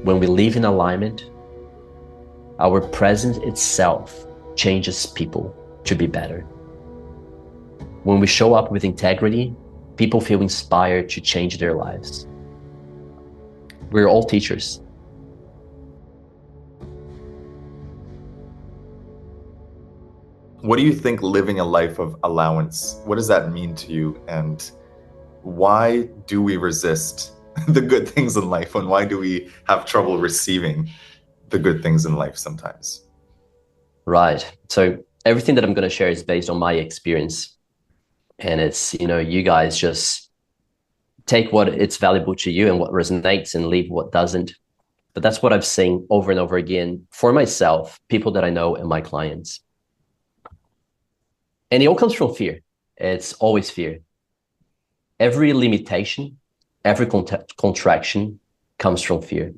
When we live in alignment, our presence itself changes people to be better. When we show up with integrity, people feel inspired to change their lives. We're all teachers. What do you think living a life of allowance, what does that mean to you? And why do we resist the good things in life? And why do we have trouble receiving the good things in life sometimes? Right. So everything that I'm going to share is based on my experience. And it's, you guys just take what it's valuable to you and what resonates and leave what doesn't. But that's what I've seen over and over again for myself, people that I know, and my clients. And it all comes from fear. It's always fear. Every limitation, every contraction comes from fear.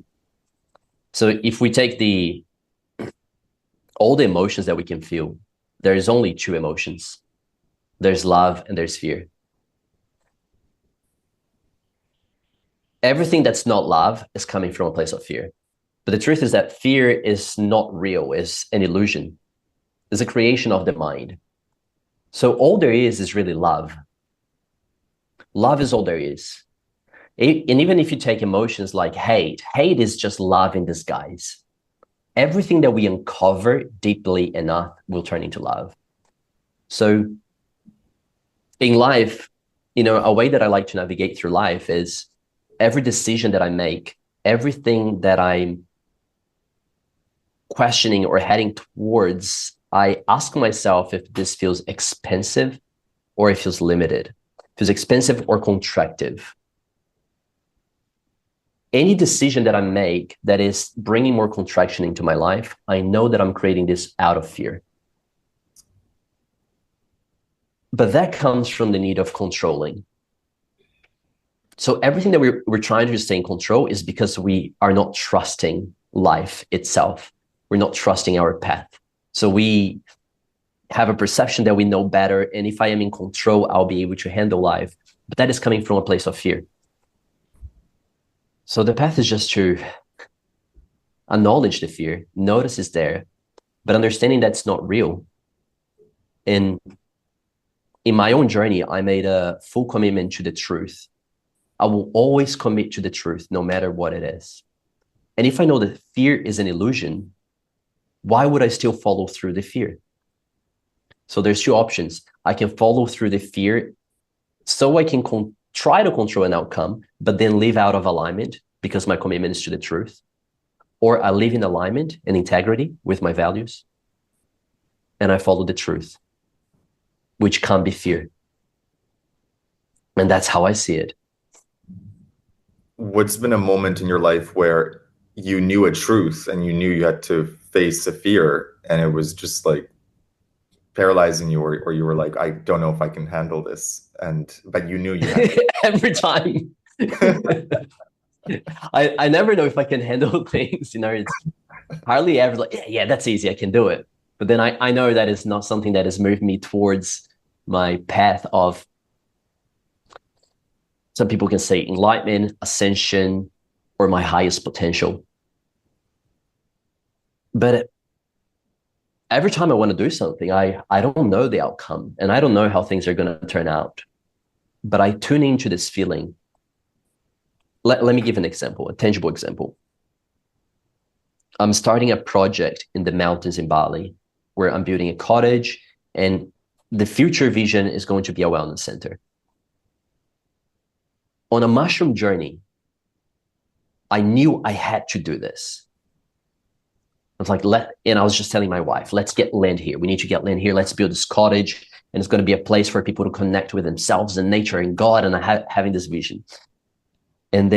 So if we take all the emotions that we can feel, there is only two emotions. There's love and there's fear. Everything that's not love is coming from a place of fear. But the truth is that fear is not real, it's an illusion. It's a creation of the mind. So all there is really love. Love is all there is. And even if you take emotions like hate is just love in disguise. Everything that we uncover deeply enough will turn into love. So in life, a way that I like to navigate through life is every decision that I make, everything that I'm questioning or heading towards, I ask myself if this feels expensive or it feels limited, feels expensive or contractive. Any decision that I make that is bringing more contraction into my life, I know that I'm creating this out of fear. But that comes from the need of controlling. So everything that we're trying to stay in control is because we are not trusting life itself. We're not trusting our path. So we have a perception that we know better. And if I am in control, I'll be able to handle life. But that is coming from a place of fear. So the path is just to acknowledge the fear, notice it's there, but understanding that's not real. And in my own journey, I made a full commitment to the truth. I will always commit to the truth, no matter what it is. And if I know that fear is an illusion, why would I still follow through the fear? So there's two options. I can follow through the fear so I can try to control an outcome, but then live out of alignment because my commitment is to the truth. Or I live in alignment and integrity with my values, and I follow the truth, which can't be fear. And that's how I see it. What's been a moment in your life where you knew a truth and you knew you had to face a fear and it was just like paralyzing you, or you were like, I don't know if I can handle this, but you knew you had to. Every time. I never know if I can handle things, it's hardly ever like, yeah, that's easy, I can do it. But then I know that is not something that has moved me towards my path of, some people can say, enlightenment, ascension, or my highest potential. But every time I want to do something, I don't know the outcome and I don't know how things are going to turn out. But I tune into this feeling. Let me give an example, a tangible example. I'm starting a project in the mountains in Bali where I'm building a cottage, and the future vision is going to be a wellness center. On a mushroom journey, I knew I had to do this. I was like, and I was just telling my wife, let's get land here. We need to get land here. Let's build this cottage. And it's going to be a place for people to connect with themselves and nature and God, and having this vision. And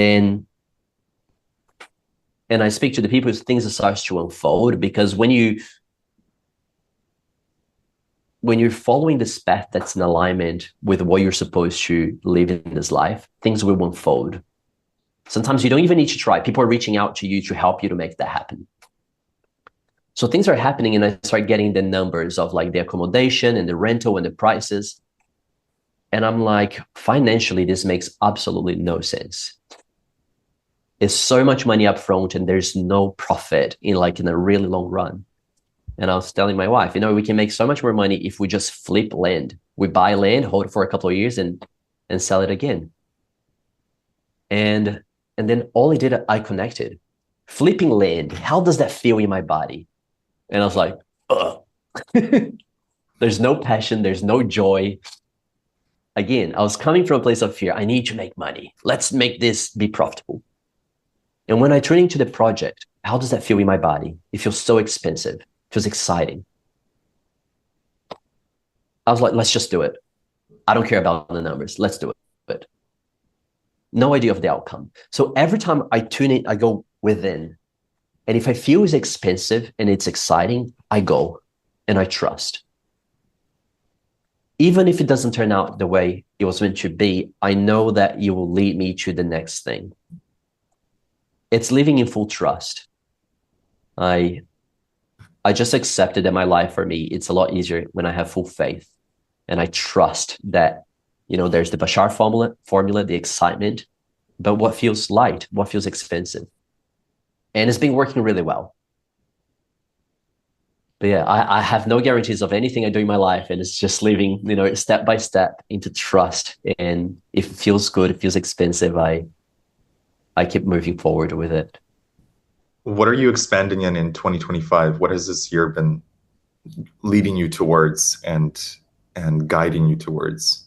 I speak to the people, things start to unfold, because when you're following this path that's in alignment with what you're supposed to live in this life, things will unfold. Sometimes you don't even need to try. People are reaching out to you to help you to make that happen. So things are happening, and I start getting the numbers of like the accommodation and the rental and the prices. And I'm like, financially, this makes absolutely no sense. It's so much money up front and there's no profit in a really long run. And I was telling my wife, we can make so much more money if we just flip land. We buy land, hold it for a couple of years and sell it again. And then all I did, I connected. Flipping land, how does that feel in my body? And I was like, ugh. There's no passion, there's no joy. Again, I was coming from a place of fear. I need to make money. Let's make this be profitable. And when I turn into the project, how does that feel in my body? It feels so expensive. It feels exciting. I was like, let's just do it. I don't care about the numbers. Let's do it. No idea of the outcome. So every time I tune in, I go within. And if I feel it's expensive and it's exciting, I go and I trust. Even if it doesn't turn out the way it was meant to be, I know that you will lead me to the next thing. It's living in full trust. I just accepted that my life, for me, it's a lot easier when I have full faith. And I trust that, there's the Bashar formula, the excitement, but what feels light, what feels expensive. And it's been working really well. But yeah, I have no guarantees of anything I do in my life. And it's just living, step by step into trust. And if it feels good, it feels expensive, I keep moving forward with it. What are you expanding in 2025? What has this year been leading you towards and guiding you towards?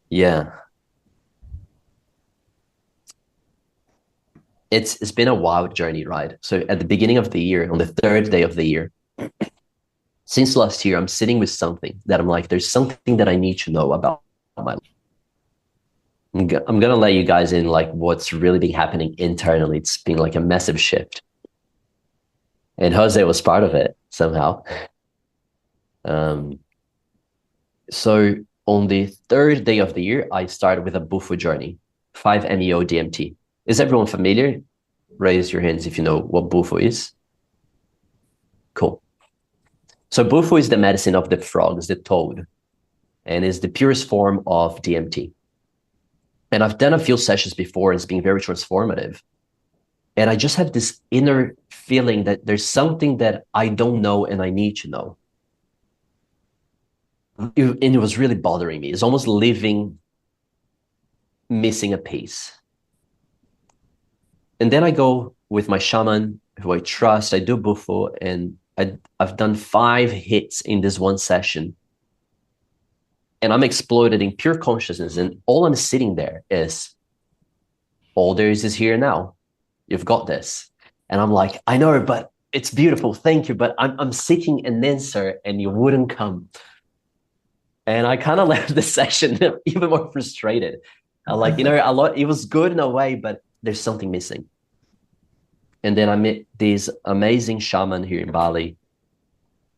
Yeah. It's been a wild journey, right? So at the beginning of the year, on the third day of the year, since last year, I'm sitting with something that I'm like, there's something that I need to know about my life. I'm going to let you guys in what's really been happening internally. It's been like a massive shift. And Jose was part of it somehow. So on the third day of the year, I started with a Bufo journey, 5-MeO DMT. Is everyone familiar? Raise your hands if you know what Bufo is. Cool. So Bufo is the medicine of the frogs, the toad, and is the purest form of DMT. And I've done a few sessions before, and it's been very transformative. And I just have this inner feeling that there's something that I don't know and I need to know. And it was really bothering me. It's almost missing a piece. And then I go with my shaman, who I trust. I do Bufo, and I've done 5 hits in this one session. And I'm exploded in pure consciousness. And all I'm sitting there is, all there is here now. You've got this. And I'm like, I know, but it's beautiful. Thank you. But I'm seeking an answer and you wouldn't come. And I kind of left the session even more frustrated. It was good in a way, but there's something missing. And then I met this amazing shaman here in Bali.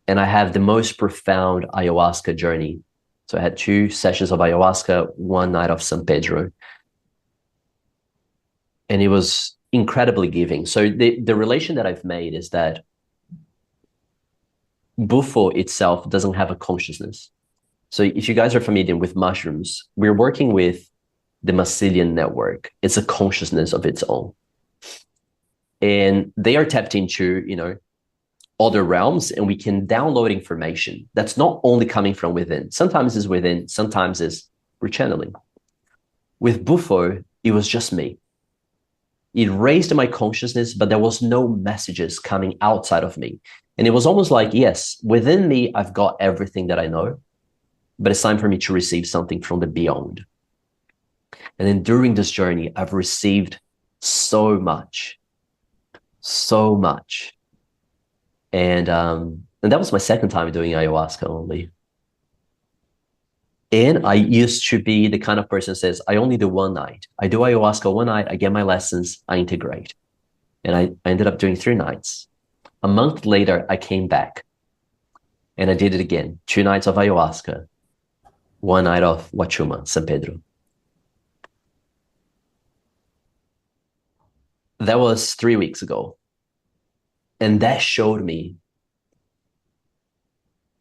And I have the most profound ayahuasca journey. So I had 2 sessions of ayahuasca, 1 night of San Pedro. And it was incredibly giving. So the relation that I've made is that Bufo itself doesn't have a consciousness. So if you guys are familiar with mushrooms, we're working with the mycelium network. It's a consciousness of its own. And they are tapped into, other realms, and we can download information that's not only coming from within. Sometimes it's within, sometimes we're channeling. With Bufo, it was just me. It raised my consciousness, but there was no messages coming outside of me. And it was almost like, yes, within me, I've got everything that I know, but it's time for me to receive something from the beyond. And then during this journey, I've received so much. And that was my second time doing ayahuasca only. And I used to be the kind of person who says, I only do 1 night. I do ayahuasca 1 night, I get my lessons, I integrate. And I ended up doing 3 nights. A month later, I came back and I did it again. 2 nights of ayahuasca, 1 night of Wachuma, San Pedro. That was 3 weeks ago. And that showed me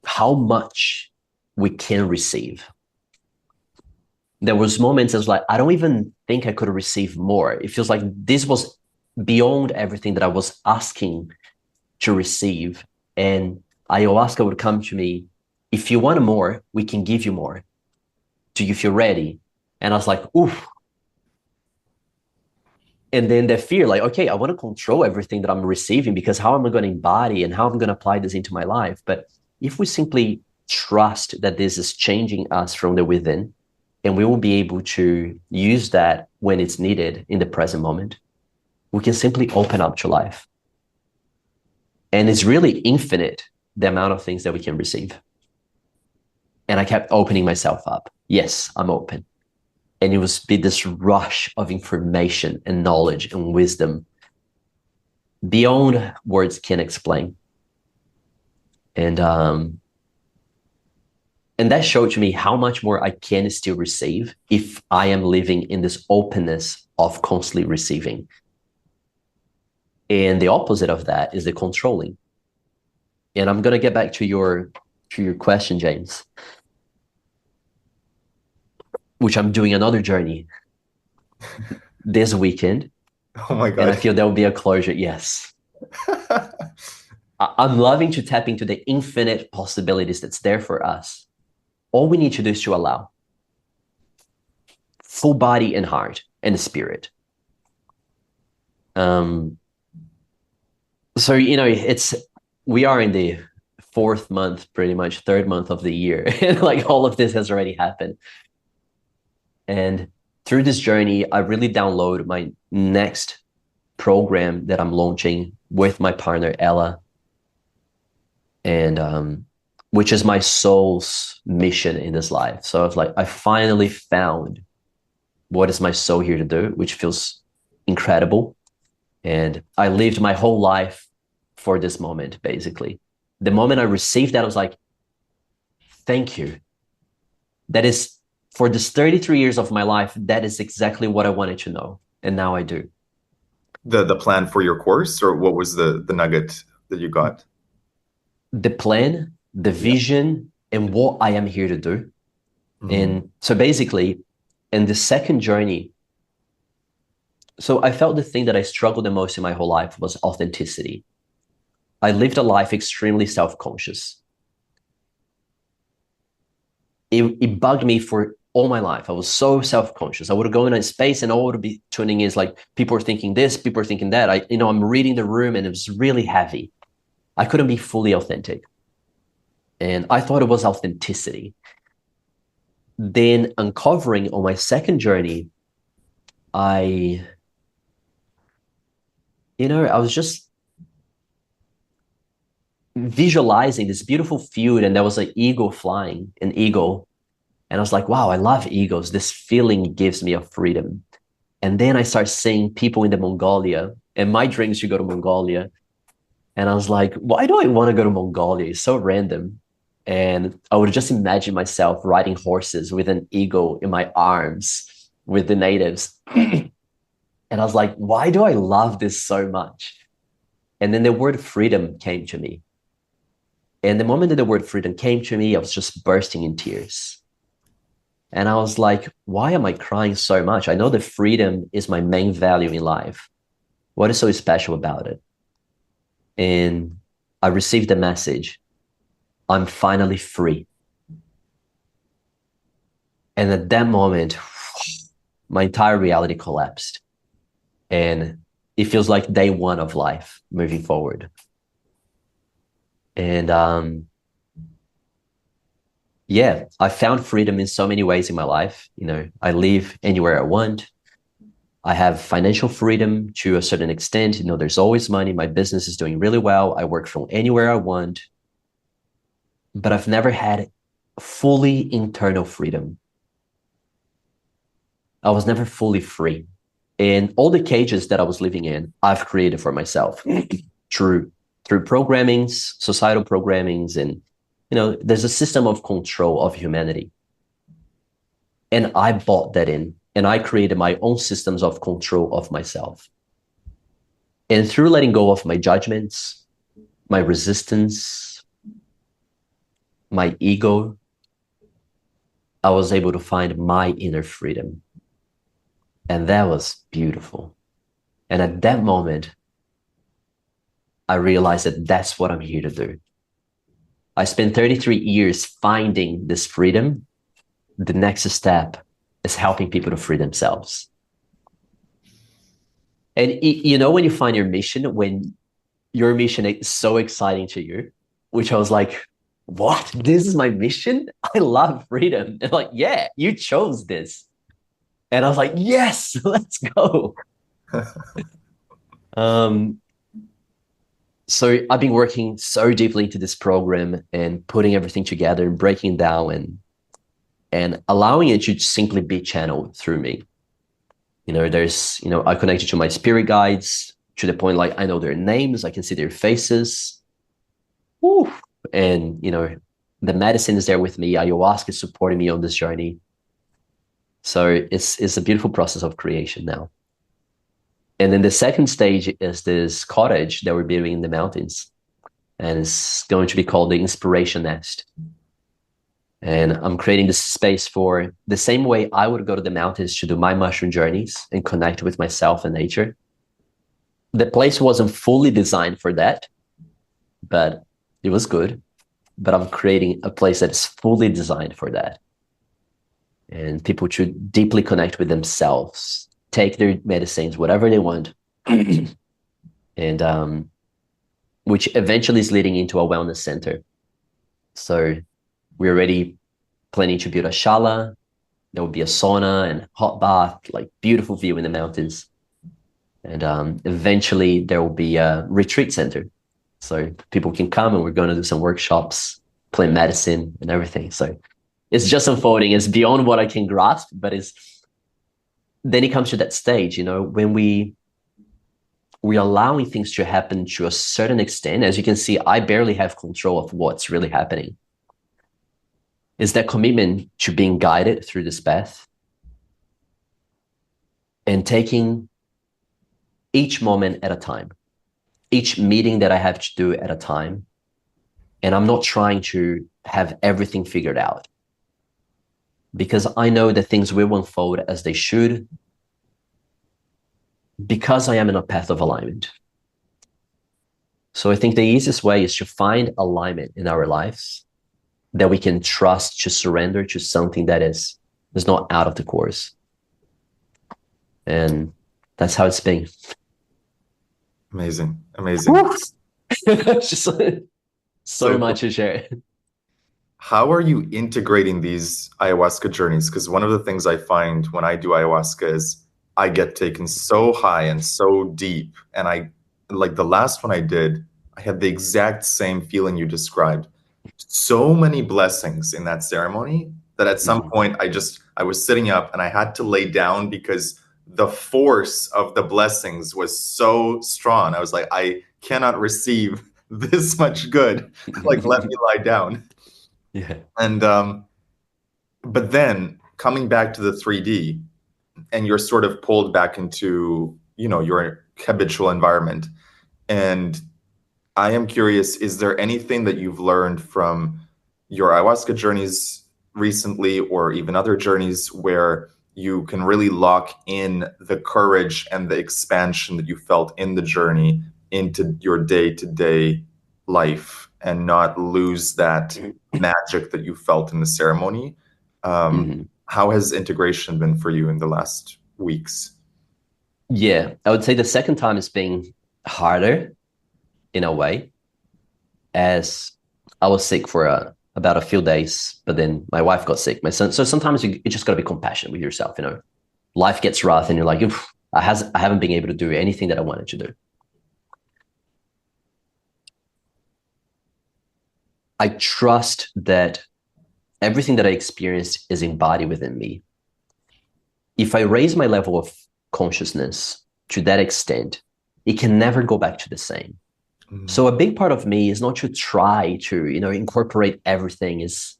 how much we can receive. There was moments I was like, I don't even think I could receive more. It feels like this was beyond everything that I was asking to receive. And ayahuasca would come to me, if you want more, we can give you more. Do you feel ready? And I was like, oof. And then the fear, like, okay, I want to control everything that I'm receiving, because how am I going to embody and how am I going to apply this into my life? But if we simply trust that this is changing us from the within, and we will be able to use that when it's needed in the present moment, we can simply open up to life. And it's really infinite, the amount of things that we can receive. And I kept opening myself up. Yes, I'm open. And it was be this rush of information and knowledge and wisdom beyond words can explain. And that showed to me how much more I can still receive if I am living in this openness of constantly receiving. And the opposite of that is the controlling. And I'm going to get back to your question, James, which I'm doing another journey this weekend. Oh my God. And I feel there will be a closure. Yes. I'm loving to tap into the infinite possibilities that's there for us. All we need to do is to allow full body and heart and spirit. So, we are in the fourth month, pretty much third month of the year. And like all of this has already happened. And through this journey, I really download my next program that I'm launching with my partner, Ella. And which is my soul's mission in this life. So it's like, I finally found what is my soul here to do, which feels incredible. And I lived my whole life for this moment, basically. The moment I received that, I was like, thank you. That is, for this 33 years of my life, that is exactly what I wanted to know. And now I do. The plan for your course, or what was the nugget that you got? The plan, the vision, and what I am here to do. Mm-hmm. And so basically, in the second journey, so I felt the thing that I struggled the most in my whole life was authenticity. I lived a life extremely self-conscious. It bugged me for all my life. I was so self-conscious. I would go in a space and I would be tuning in. It's like, people are thinking this, people are thinking that. I'm reading the room and it was really heavy. I couldn't be fully authentic. And I thought it was authenticity. Then uncovering on my second journey, I was just visualizing this beautiful field, and there was an eagle flying, an eagle. And I was like, wow, I love eagles. This feeling gives me a freedom. And then I start seeing people in the Mongolia, and my dreams should go to Mongolia. And I was like, why do I want to go to Mongolia? It's so random. And I would just imagine myself riding horses with an eagle in my arms with the natives. And I was like, why do I love this so much? And then the word freedom came to me. And the moment that the word freedom came to me, I was just bursting in tears. And I was like, why am I crying so much? I know that freedom is my main value in life. What is so special about it? And I received the message, I'm finally free. And at that moment, my entire reality collapsed. And it feels like day one of life moving forward. And I found freedom in so many ways in my life. I live anywhere I want. I have financial freedom to a certain extent. There's always money. My business is doing really well. I work from anywhere I want. But I've never had fully internal freedom. I was never fully free. And all the cages that I was living in, I've created for myself through programmings, societal programmings, and there's a system of control of humanity. And I bought that in, and I created my own systems of control of myself. And through letting go of my judgments, my resistance, my ego, I was able to find my inner freedom. And that was beautiful. And at that moment, I realized that that's what I'm here to do. I spent 33 years finding this freedom. The next step is helping people to free themselves. And you know, when you find your mission, when your mission is so exciting to you, which I was like, what? This is my mission? I love freedom. And like, yeah, you chose this. And I was like, yes, let's go. Um, so I've been working so deeply into this program and putting everything together and breaking down and allowing it to simply be channeled through me. You know, there's, you know, I connected to my spirit guides to the point like I know their names, I can see their faces. Woo. And, you know, the medicine is there with me. Ayahuasca is supporting me on this journey. So it's a beautiful process of creation now. And then the second stage is this cottage that we're building in the mountains. And it's going to be called the Inspiration Nest. And I'm creating this space for the same way I would go to the mountains to do my mushroom journeys and connect with myself and nature. The place wasn't fully designed for that, but it was good. But I'm creating a place that is fully designed for that. And people should deeply connect with themselves, take their medicines, whatever they want. And which eventually is leading into a wellness center. So we're already planning to build a shala. There will be a sauna and hot bath, like beautiful view in the mountains. And eventually there will be a retreat center. So people can come and we're going to do some workshops, plant medicine and everything. So it's just unfolding. It's beyond what I can grasp, but then it comes to that stage, you know, when we're allowing things to happen to a certain extent. As you can see, I barely have control of what's really happening. Is that commitment to being guided through this path and taking each moment at a time, each meeting that I have to do at a time. And I'm not trying to have everything figured out because I know that things will unfold as they should because I am in a path of alignment. So I think the easiest way is to find alignment in our lives that we can trust to surrender to something that is not out of the course. And that's how it's been. Amazing. Amazing. Just so much to share. How are you integrating these ayahuasca journeys? Because one of the things I find when I do ayahuasca is I get taken so high and so deep. And I, like the last one I did, I had the exact same feeling you described. So many blessings in that ceremony that at some point I was sitting up and I had to lay down because the force of the blessings was so strong. I was like, I cannot receive this much good. Like, let me lie down. Yeah. And but then coming back to the 3D and you're sort of pulled back into, you know, your habitual environment. And I am curious, is there anything that you've learned from your ayahuasca journeys recently or even other journeys where you can really lock in the courage and the expansion that you felt in the journey into your day-to-day life and not lose that magic that you felt in the ceremony? How has integration been for you in the last weeks? Yeah, I would say the second time has been harder in a way, as I was sick for about a few days, but then my wife got sick, my son. So sometimes you just got to be compassionate with yourself, you know. Life gets rough and you're like, I haven't been able to do anything that I wanted to do. I trust that everything that I experienced is embodied within me. If I raise my level of consciousness to that extent, it can never go back to the same. So a big part of me is not to try to, you know, incorporate everything. Is,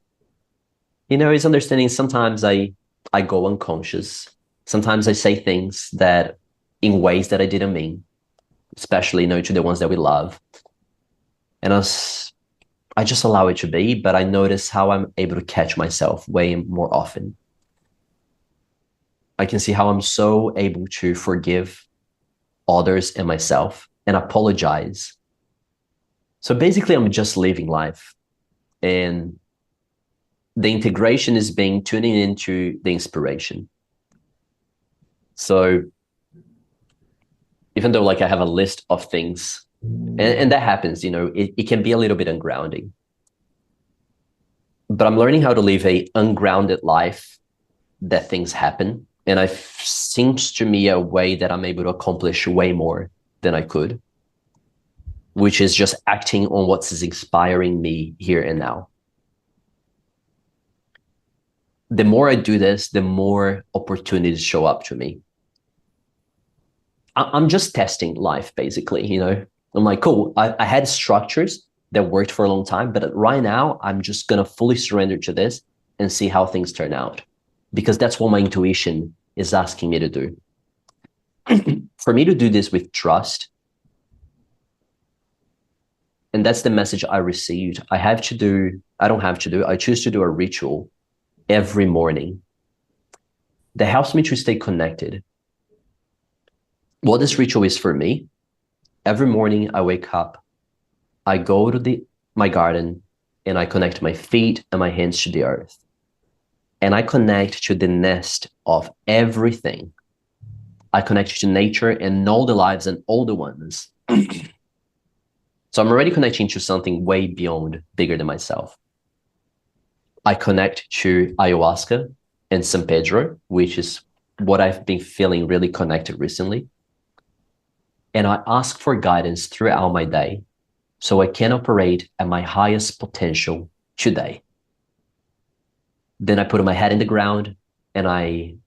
you know, is understanding sometimes I go unconscious. Sometimes I say things that in ways that I didn't mean, especially, you know, to the ones that we love. And I just allow it to be, but I notice how I'm able to catch myself way more often. I can see how I'm so able to forgive others and myself and apologize. So basically, I'm just living life. And the integration is being tuning into the inspiration. So even though like I have a list of things, and that happens, it can be a little bit ungrounding. But I'm learning how to live a ungrounded life that things happen. And it seems to me a way that I'm able to accomplish way more than I could, which is just acting on what is inspiring me here and now. The more I do this, the more opportunities show up to me. I'm just testing life, basically, I'm like, cool, I had structures that worked for a long time, but right now I'm just going to fully surrender to this and see how things turn out, because that's what my intuition is asking me to do. For me to do this with trust, and that's the message I received. I don't have to do, I choose to do a ritual every morning that helps me to stay connected. What this ritual is for me, every morning I wake up, I go to my garden, and I connect my feet and my hands to the earth. And I connect to the nest of everything. I connect to nature and all the lives and all the ones. So I'm already connecting to something way beyond, bigger than myself. I connect to ayahuasca and San Pedro, which is what I've been feeling really connected recently. And I ask for guidance throughout my day so I can operate at my highest potential today. Then I put my head in the ground, and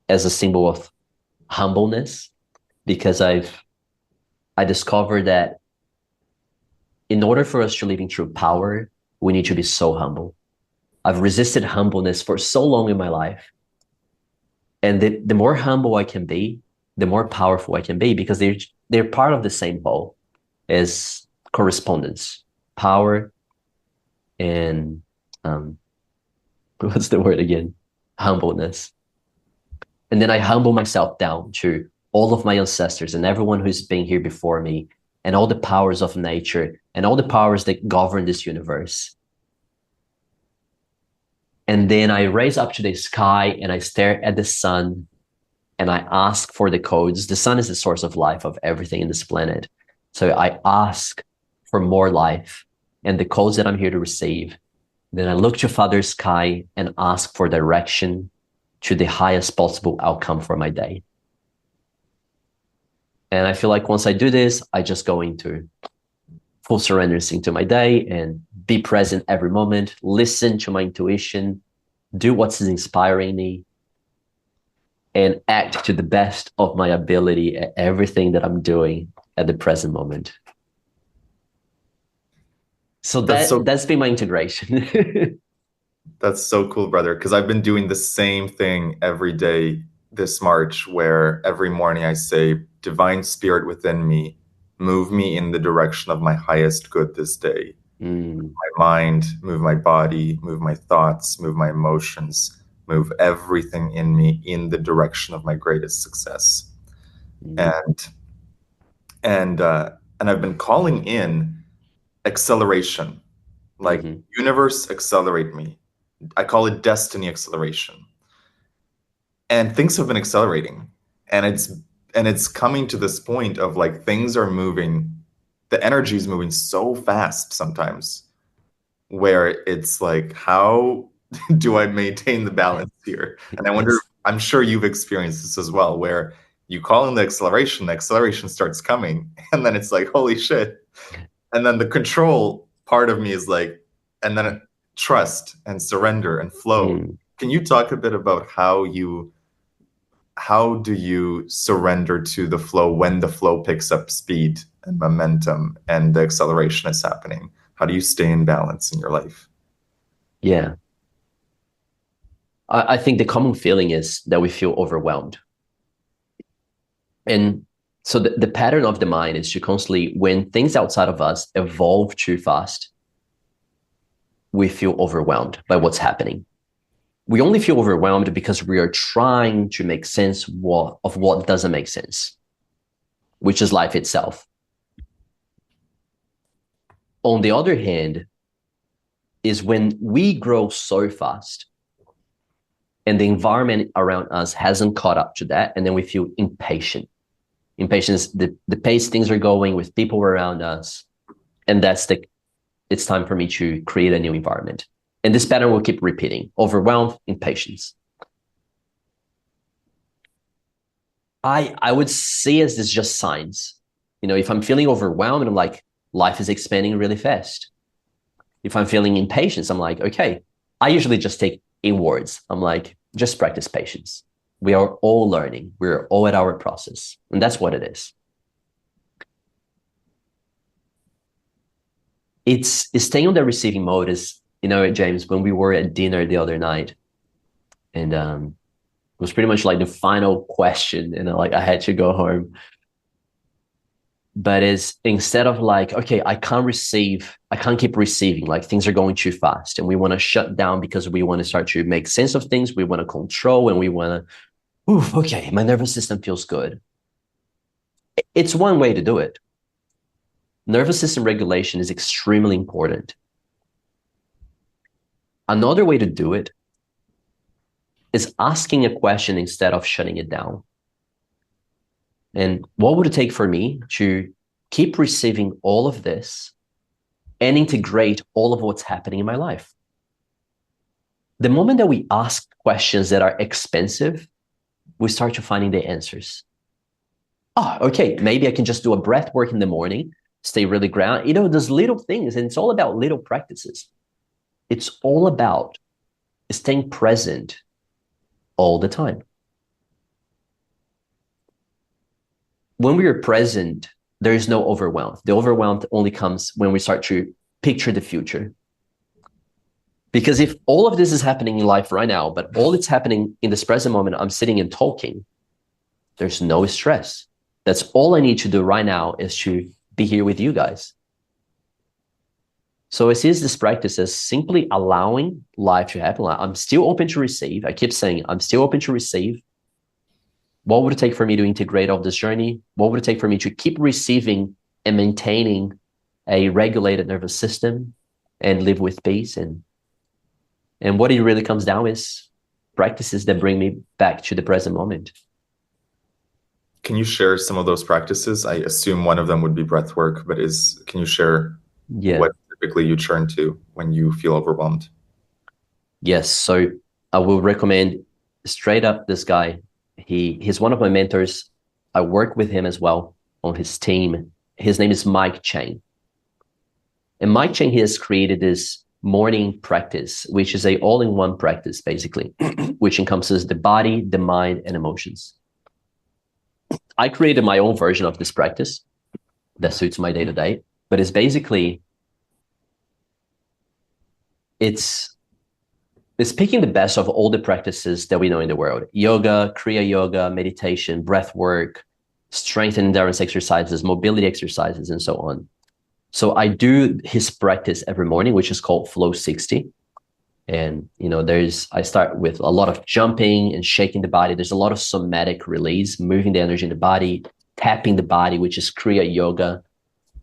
as a symbol of humbleness, because I discovered that in order for us to live in true power, we need to be so humble. I've resisted humbleness for so long in my life. And the more humble I can be, the more powerful I can be, because they're part of the same whole as correspondence, power, and what's the word again? Humbleness. And then I humble myself down to all of my ancestors and everyone who's been here before me, and all the powers of nature and all the powers that govern this universe. And then I raise up to the sky and I stare at the sun and I ask for the codes. The sun is the source of life of everything in this planet. So I ask for more life and the codes that I'm here to receive. Then I look to Father Sky and ask for direction to the highest possible outcome for my day. And I feel like once I do this, I just go into full surrender into my day and be present every moment, listen to my intuition, do what's inspiring me, and act to the best of my ability at everything that I'm doing at the present moment. So that's been my integration. That's so cool, brother, because I've been doing the same thing every day this March, where every morning I say, Divine Spirit within me, move me in the direction of my highest good this day. Move my mind, move my body, move my thoughts, move my emotions, move everything in me in the direction of my greatest success. And I've been calling in acceleration, like universe accelerate me. I call it destiny acceleration. And things have been accelerating, and it's coming to this point of like things are moving, the energy is moving so fast sometimes, where it's like, how do I maintain the balance here? And I wonder, I'm sure you've experienced this as well, where you call in the acceleration starts coming, and then it's like, holy shit. And then the control part of me is like, and then trust and surrender and flow. Can you talk a bit about how do you surrender to the flow when the flow picks up speed and momentum and the acceleration is happening? How do you stay in balance in your life? Yeah. I think the common feeling is that we feel overwhelmed. And so the pattern of the mind is to constantly, when things outside of us evolve too fast, we feel overwhelmed by what's happening. we only feel overwhelmed because we are trying to make sense of what doesn't make sense, which is life itself. On the other hand, is when we grow so fast and the environment around us hasn't caught up to that, and then we feel impatient. Impatience, the pace things are going with people around us, and it's time for me to create a new environment. And this pattern will keep repeating: overwhelmed, impatience. I would say as this just signs. If I'm feeling overwhelmed, I'm like, life is expanding really fast. If I'm feeling impatience, I'm like, okay. I usually just take inwards. I'm like, just practice patience. We are all learning. We're all at our process. And that's what it is. It's staying on the receiving mode is, James, when we were at dinner the other night, and it was pretty much like the final question, and I had to go home. But is instead of like, okay, I can't keep receiving, like things are going too fast and we want to shut down because we want to start to make sense of things. We want to control and we want to, okay, my nervous system feels good. It's one way to do it. Nervous system regulation is extremely important. Another way to do it is asking a question instead of shutting it down. And what would it take for me to keep receiving all of this and integrate all of what's happening in my life? The moment that we ask questions that are expansive, we start to finding the answers. Okay, maybe I can just do a breath work in the morning, stay really grounded. Those little things, and it's all about little practices. It's all about staying present all the time. When we are present, there is no overwhelm. The overwhelm only comes when we start to picture the future. Because if all of this is happening in life right now, but all it's happening in this present moment, I'm sitting and talking, there's no stress. That's all I need to do right now is to be here with you guys. So I see this practice as simply allowing life to happen. I'm still open to receive. I keep saying I'm still open to receive. What would it take for me to integrate all this journey? What would it take for me to keep receiving and maintaining a regulated nervous system and live with peace? And what it really comes down is practices that bring me back to the present moment. Can you share some of those practices? I assume one of them would be breath work, but can you share what typically you turn to when you feel overwhelmed? Yes. So I will recommend straight up this guy. He's one of my mentors. I work with him as well on his team. His name is Mike Chang. And Mike Chang, he has created this morning practice, which is a all-in-one practice, basically, which encompasses the body, the mind, and emotions. I created my own version of this practice that suits my day-to-day, but it's basically, it's picking the best of all the practices that we know in the world: yoga, Kriya yoga, meditation, breath work, strength and endurance exercises, mobility exercises, and so on. So I do his practice every morning, which is called Flow 60. And, I start with a lot of jumping and shaking the body. There's a lot of somatic release, moving the energy in the body, tapping the body, which is Kriya yoga.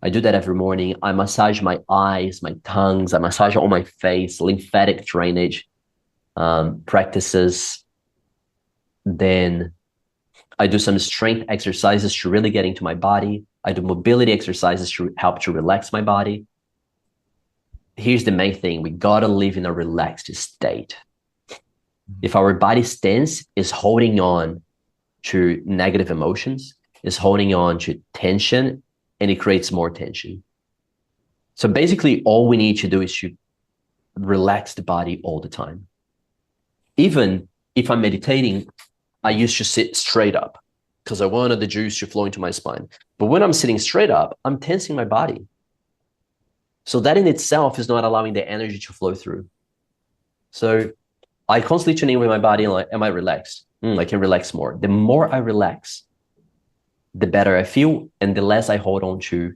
I do that every morning. I massage my eyes, my tongues. I massage all my face, lymphatic drainage practices. Then I do some strength exercises to really get into my body. I do mobility exercises to help to relax my body. Here's the main thing: we gotta live in a relaxed state. If our body stance is holding on to negative emotions, is holding on to tension, and it creates more tension. So basically, all we need to do is to relax the body all the time. Even if I'm meditating, I used to sit straight up because I wanted the juice to flow into my spine. But when I'm sitting straight up, I'm tensing my body. So that in itself is not allowing the energy to flow through. So I constantly tune in with my body and like, am I relaxed? I can relax more. The more I relax, the better I feel and the less I hold on to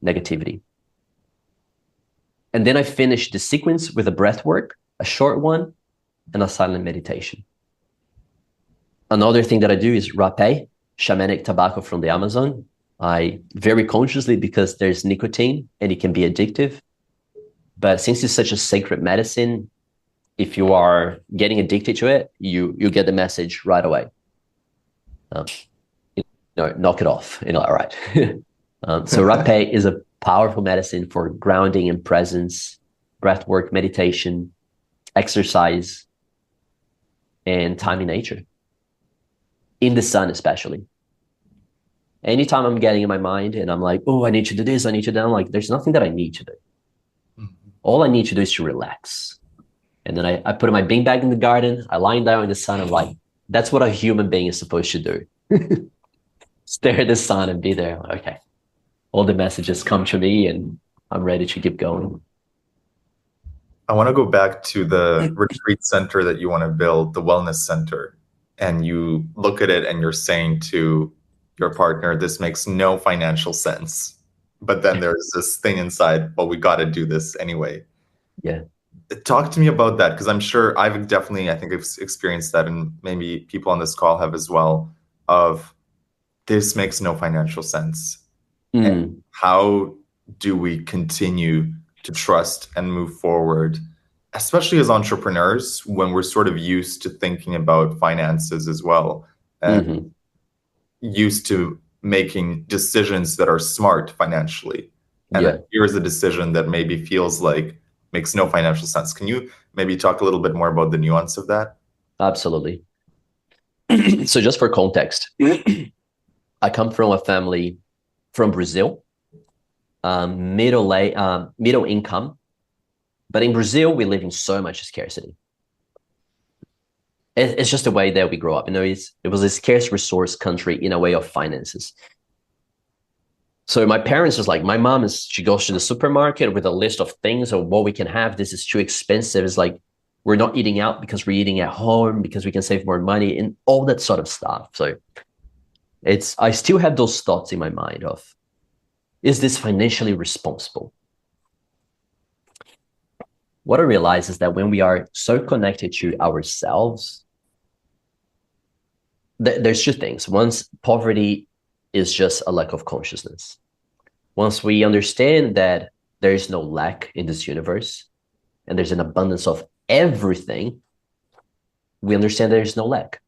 negativity. And then I finish the sequence with a breath work, a short one, and a silent meditation. Another thing that I do is rapé, shamanic tobacco from the Amazon. I very consciously, because there's nicotine and it can be addictive. But since it's such a sacred medicine, if you are getting addicted to it, you get the message right away. Knock it off. All right. So rapé is a powerful medicine for grounding and presence, breath work, meditation, exercise, and time in nature. In the sun, especially. Anytime I'm getting in my mind and I'm like, oh, I need to do this, I need to do that, I'm like, there's nothing that I need to do. All I need to do is to relax. And then I put my beanbag in the garden, I lie down in the sun, I'm like, that's what a human being is supposed to do. Stare at the sun and be there. Okay. All the messages come to me and I'm ready to keep going. I want to go back to the retreat center that you want to build, the wellness center. And you look at it and you're saying to your partner, this makes no financial sense. But then there's this thing inside, well, we got to do this anyway. Yeah. Talk to me about that, because I'm sure I think I've experienced that, and maybe people on this call have as well, of this makes no financial sense. And how do we continue to trust and move forward, especially as entrepreneurs, when we're sort of used to thinking about finances as well, and used to making decisions that are smart financially. And then here's a decision that maybe feels like makes no financial sense. Can you maybe talk a little bit more about the nuance of that? Absolutely. So just for context, I come from a family from Brazil, middle income. But in Brazil, we live in so much scarcity. It's just the way that we grow up. It was a scarce resource country in a way of finances. So my parents was like, my mom she goes to the supermarket with a list of things of what we can have. This is too expensive. It's like, we're not eating out because we're eating at home because we can save more money and all that sort of stuff. So I still have those thoughts in my mind of, is this financially responsible? What I realize is that when we are so connected to ourselves, there's two things. Once, poverty is just a lack of consciousness. Once we understand that there is no lack in this universe and there's an abundance of everything, we understand there is no lack.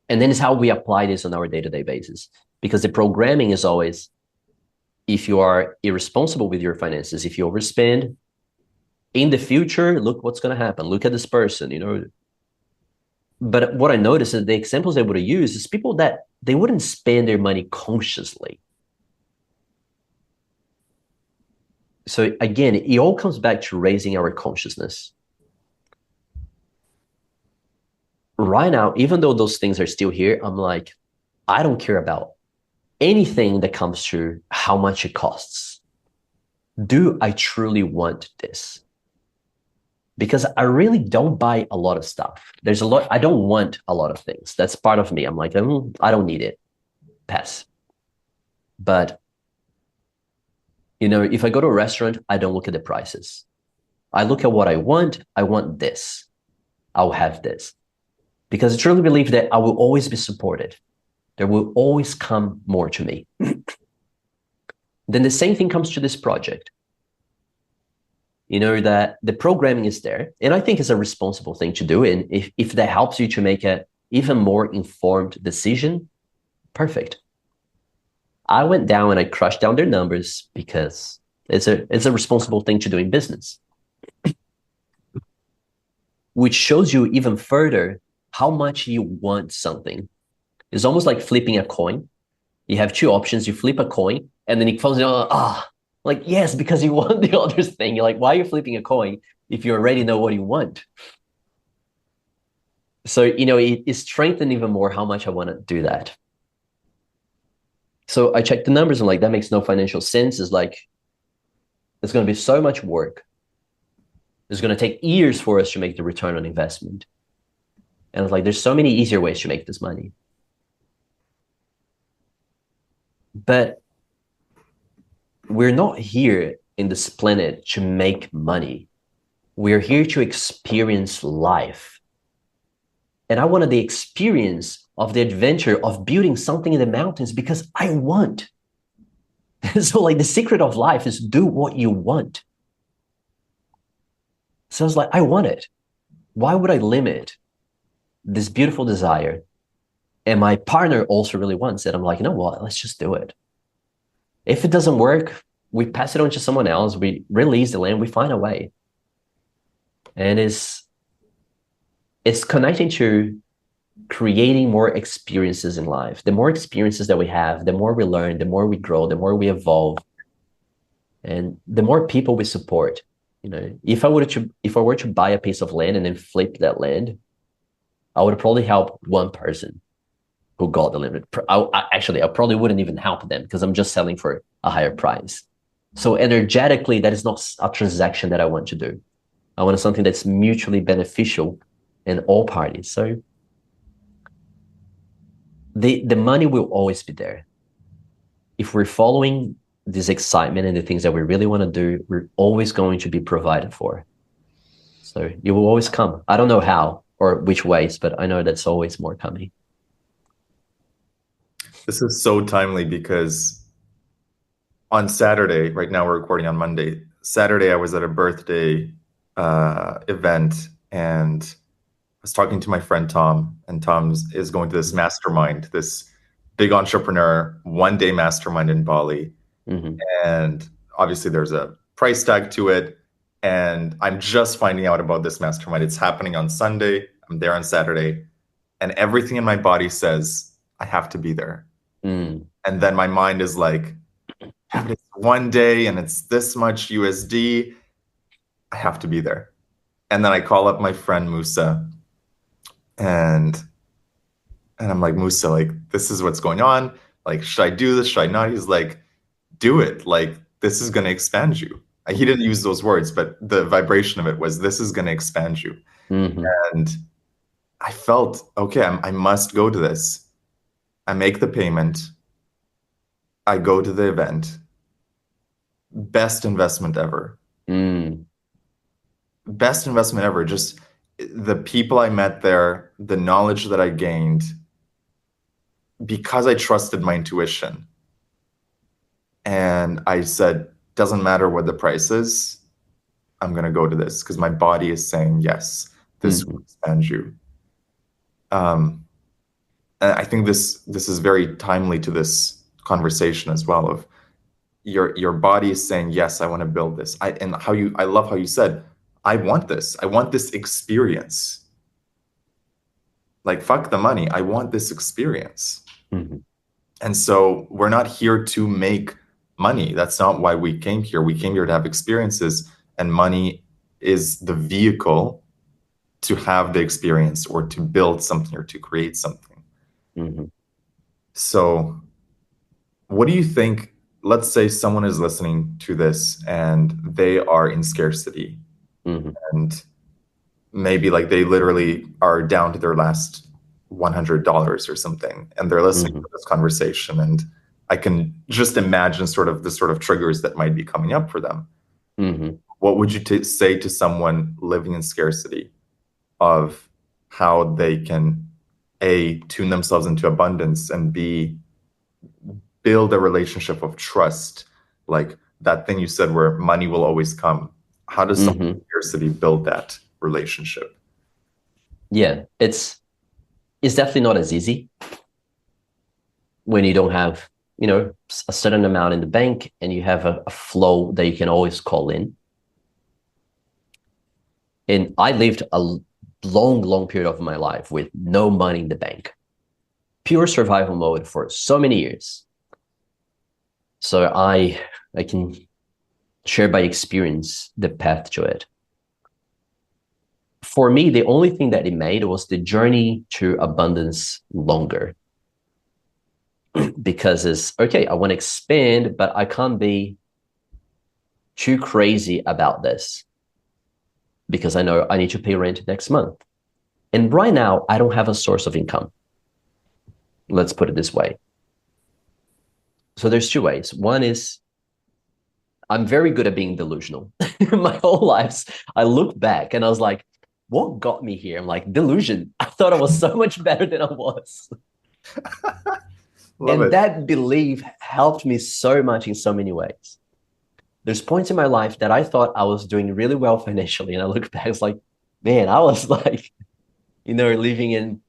And then it's how we apply this on our day-to-day basis. Because the programming is always, if you are irresponsible with your finances, if you overspend, in the future, look what's going to happen. Look at this person, But what I noticed is the examples they would use is people that they wouldn't spend their money consciously. So again, it all comes back to raising our consciousness. Right now, even though those things are still here, I'm like, I don't care about anything that comes to how much it costs. Do I truly want this? Because I really don't buy a lot of stuff. I don't want a lot of things. That's part of me. I'm like, I don't need it. Pass. But, if I go to a restaurant, I don't look at the prices. I look at what I want. I want this. I'll have this. Because I truly believe that I will always be supported. There will always come more to me. Then the same thing comes to this project. That the programming is there. And I think it's a responsible thing to do. And if that helps you to make an even more informed decision, perfect. I went down and I crushed down their numbers because it's a responsible thing to do in business. Which shows you even further how much you want something. It's almost like flipping a coin. You have two options. You flip a coin and then it falls down, like, yes, because you want the other thing. You're like, why are you flipping a coin if you already know what you want? So, it strengthened even more how much I want to do that. So I checked the numbers and like, that makes no financial sense. It's like, it's going to be so much work. It's going to take years for us to make the return on investment. And it's like, there's so many easier ways to make this money. But we're not here in this planet to make money. We're here to experience life. And I wanted the experience of the adventure of building something in the mountains because I want. So like the secret of life is do what you want. So I was like, I want it. Why would I limit this beautiful desire? And my partner also really wants it. I'm like, you know what? Let's just do it. If it doesn't work, we pass it on to someone else. We release the land. We find a way. And it's connecting to creating more experiences in life. The more experiences that we have, the more we learn, the more we grow, the more we evolve, and the more people we support. You know, if I were to buy a piece of land and then flip that land, I would probably help one person who got the limit. I probably wouldn't even help them because I'm just selling for a higher price. So energetically, that is not a transaction that I want to do. I want something that's mutually beneficial in all parties. So the money will always be there. If we're following this excitement and the things that we really want to do, we're always going to be provided for. So it will always come. I don't know how or which ways, but I know that's always more coming. This is so timely because on Saturday, right now we're recording on Monday. Saturday, I was at a birthday event and I was talking to my friend Tom, and Tom is going to this mastermind, this big entrepreneur, 1-day mastermind in Bali. Mm-hmm. And obviously there's a price tag to it. And I'm just finding out about this mastermind. It's happening on Sunday. I'm there on Saturday. And everything in my body says, I have to be there. Mm. And then my mind is like, yeah, but it's 1 day and it's this much USD. I have to be there. And then I call up my friend Musa and I'm like, Musa, like, this is what's going on. Like, should I do this? Should I not? He's like, do it. Like, this is going to expand you. He didn't use those words, but the vibration of it was, this is going to expand you. Mm-hmm. And I felt, okay, I must go to this. I make the payment. I go to the event. Best investment ever. Mm. Best investment ever. Just the people I met there, the knowledge that I gained, because I trusted my intuition. And I said, doesn't matter what the price is, I'm going to go to this because my body is saying, yes, this will expand you. And I think this is very timely to this conversation as well of your body is saying, yes, I want to build this. I love how you said, I want this. I want this experience. Like, fuck the money. I want this experience. Mm-hmm. And so we're not here to make money. That's not why we came here. We came here to have experiences, and money is the vehicle to have the experience or to build something or to create something. Mm-hmm. So what do you think? Let's say someone is listening to this and they are in scarcity, Mm-hmm. and maybe like they literally are down to their last $100 or something, and they're listening to this conversation, and I can just imagine sort of the sort of triggers that might be coming up for them. Mm-hmm. What would you say to someone living in scarcity of how they can A, tune themselves into abundance, and B, build a relationship of trust, like that thing you said where money will always come? How does someone in scarcity build that relationship? Yeah, it's definitely not as easy when you don't have, a certain amount in the bank and you have a flow that you can always call in. And I lived a long period of my life with no money in the bank, pure survival mode for so many years. So I can share by experience the path to it. For me, the only thing that it made was the journey to abundance longer. Because it's, okay, I want to expand, but I can't be too crazy about this because I know I need to pay rent next month. And right now, I don't have a source of income. Let's put it this way. So there's two ways. One is I'm very good at being delusional. my whole life, I look back and I was like, what got me here? I'm like, delusion. I thought I was so much better than I was. Love And it. that belief helped me so much in so many ways. There's points in my life that I thought I was doing really well financially. And I look back, it's like, man, I was like, living in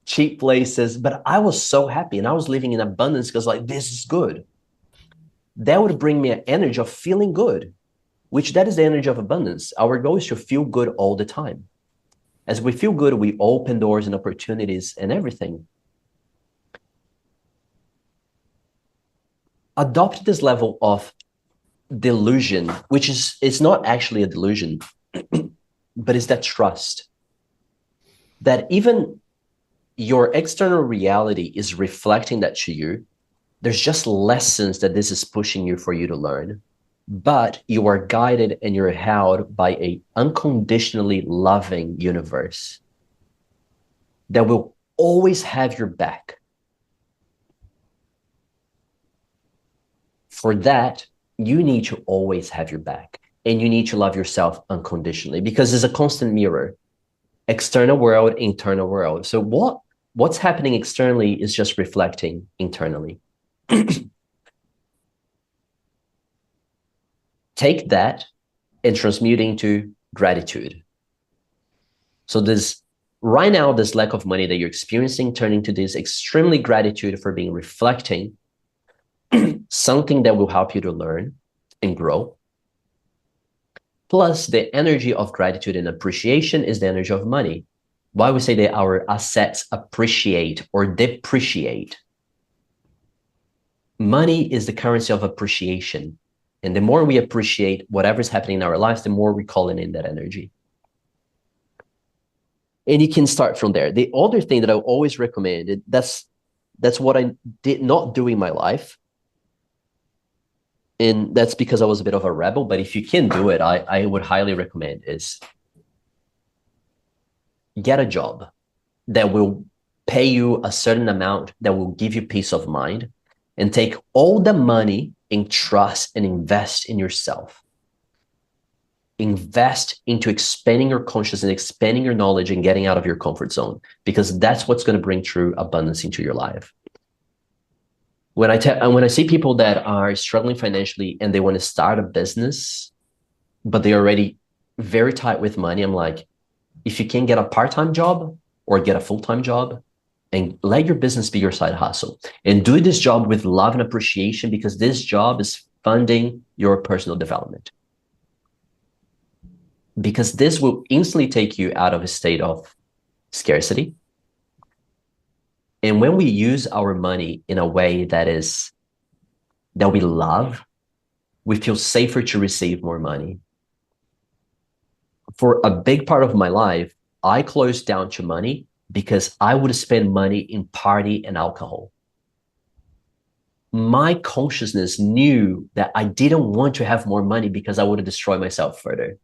cheap places, but I was so happy and I was living in abundance because like, this is good. That would bring me an energy of feeling good, which that is the energy of abundance. Our goal is to feel good all the time. As we feel good, we open doors and opportunities and everything. Adopt this level of delusion, which is, it's not actually a delusion, but it's that trust that even your external reality is reflecting that to you. There's just lessons that this is pushing you for you to learn, but you are guided and you're held by a unconditionally loving universe that will always have your back. For that, you need to always have your back, and you need to love yourself unconditionally, because it's a constant mirror. External world, internal world. So what's happening externally is just reflecting internally. Take that and transmute into gratitude. So this right now, this lack of money that you're experiencing, turning to this extremely gratitude for being reflecting something that will help you to learn and grow. Plus, the energy of gratitude and appreciation is the energy of money. Why we say that our assets appreciate or depreciate. Money is the currency of appreciation. And the more we appreciate whatever's happening in our lives, the more we call in that energy. And you can start from there. The other thing that I always recommend, that's what I did not do in my life. And that's because I was a bit of a rebel. But if you can do it, I would highly recommend is get a job that will pay you a certain amount that will give you peace of mind, and take all the money in trust and invest in yourself. Invest into expanding your consciousness, expanding your knowledge, and getting out of your comfort zone, because that's what's going to bring true abundance into your life. When I see people that are struggling financially and they want to start a business, but they're already very tight with money, I'm like, if you can get a part-time job or get a full-time job, and let your business be your side hustle, and do this job with love and appreciation, because this job is funding your personal development. Because this will instantly take you out of a state of scarcity. And when we use our money in a way that we love, we feel safer to receive more money. For a big part of my life, I closed down to money because I would spend money in party and alcohol. My consciousness knew that I didn't want to have more money because I would destroy myself further.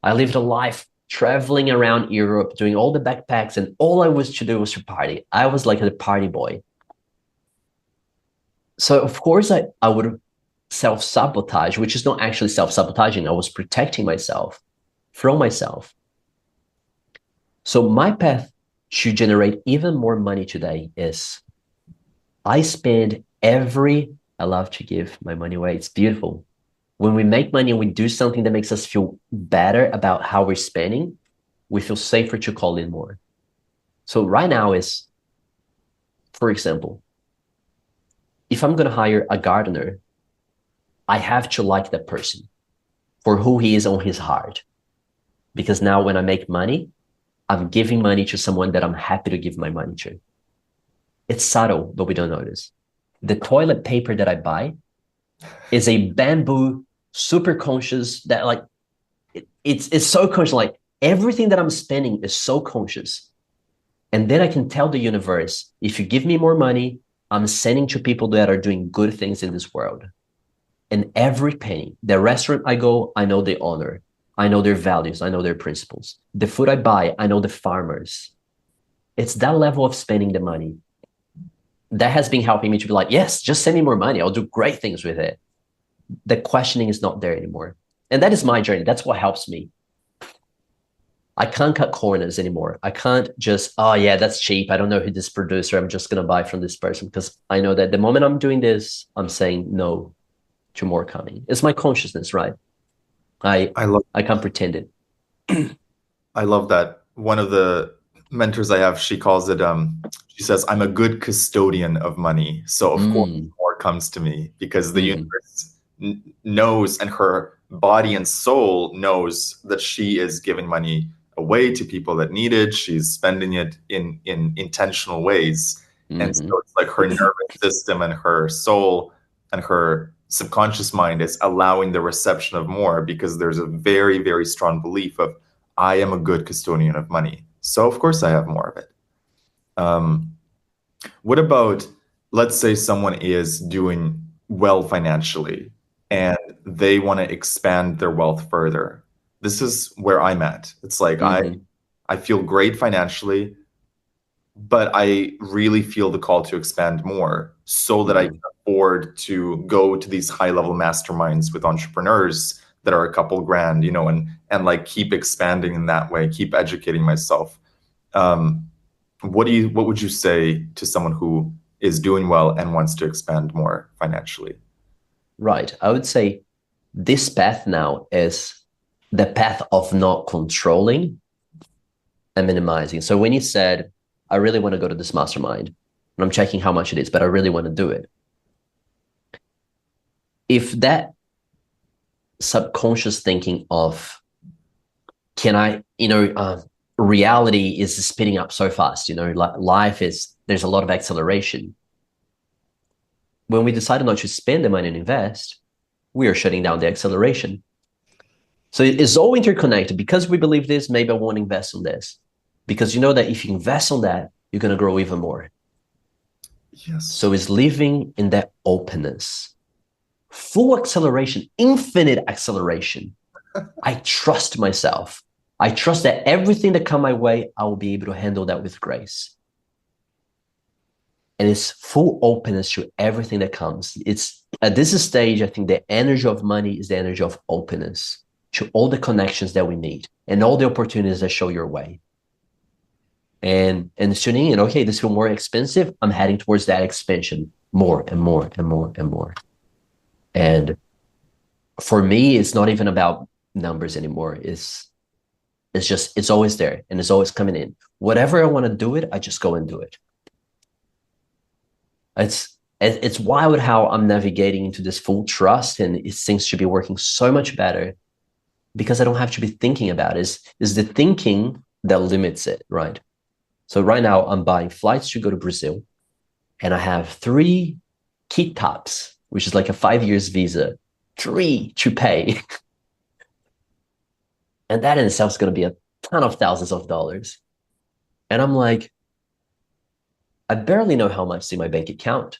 I lived a life traveling around Europe, doing all the backpacks, and all I was to do was to party. I was like a party boy. So of course I would self-sabotage, which is not actually self-sabotaging. I was protecting myself from myself. So my path to generate even more money today is I spend I love to give my money away. It's beautiful. When we make money and we do something that makes us feel better about how we're spending, we feel safer to call in more. So right now is, for example, if I'm going to hire a gardener, I have to like that person for who he is on his heart. Because now when I make money, I'm giving money to someone that I'm happy to give my money to. It's subtle, but we don't notice. The toilet paper that I buy is a bamboo, super conscious, that like, it's so conscious. Like everything that I'm spending is so conscious. And then I can tell the universe, if you give me more money, I'm sending to people that are doing good things in this world. And every penny, the restaurant I go, I know the owner. I know their values. I know their principles. The food I buy, I know the farmers. It's that level of spending the money that has been helping me to be like, yes, just send me more money. I'll do great things with it. The questioning is not there anymore. And that is my journey. That's what helps me. I can't cut corners anymore. I can't just, oh yeah, that's cheap. I don't know who this producer. I'm just gonna buy from this person, because I know that the moment I'm doing this, I'm saying no to more coming. It's my consciousness, right? I I love I can't pretend it. I love that. One of the mentors I have, she calls it she says, I'm a good custodian of money. So of course Mm, more comes to me because the mm-hmm, universe knows, and her body and soul knows that she is giving money away to people that need it. She's spending it in intentional ways. And mm-hmm. so it's like her nervous system and her soul and her subconscious mind is allowing the reception of more because there's a very, very strong belief of I am a good custodian of money. So of course I have more of it. Um, what about, let's say someone is doing well financially and they want to expand their wealth further. This is where I'm at. It's like Mm-hmm. I feel great financially, but I really feel the call to expand more so that I Mm-hmm. can afford to go to these high level masterminds with entrepreneurs that are a couple grand, and like keep expanding in that way, keep educating myself. Um, what would you say to someone who is doing well and wants to expand more financially? Right. I would say this path now is the path of not controlling and minimizing. So when you said, I really want to go to this mastermind, and I'm checking how much it is, but I really want to do it. If that subconscious thinking of, can I, reality is speeding up so fast, life is, there's a lot of acceleration. When we decided not to spend the money and invest, we are shutting down the acceleration. So it's all interconnected. Because we believe this, maybe I won't invest on this. Because you know that if you invest on that, you're going to grow even more. Yes. So it's living in that openness, full acceleration, infinite acceleration. I trust myself. I trust that everything that comes my way, I will be able to handle that with grace. And it's full openness to everything that comes. It's at this stage, I think the energy of money is the energy of openness to all the connections that we need and all the opportunities that show your way. And tuning in, okay, this feels more expensive. I'm heading towards that expansion more and more and more and more. And for me, it's not even about numbers anymore. It's always there and it's always coming in. Whatever I want to do it, I just go and do it. It's wild how I'm navigating into this full trust, and it seems to be working so much better because I don't have to be thinking about it. Is the thinking that limits it, right? So right now I'm buying flights to go to Brazil, and I have 3 kit tops, which is like a 5 years visa, 3 to pay. And that in itself is going to be a ton of thousands of dollars. And I'm like, I barely know how much is in my bank account.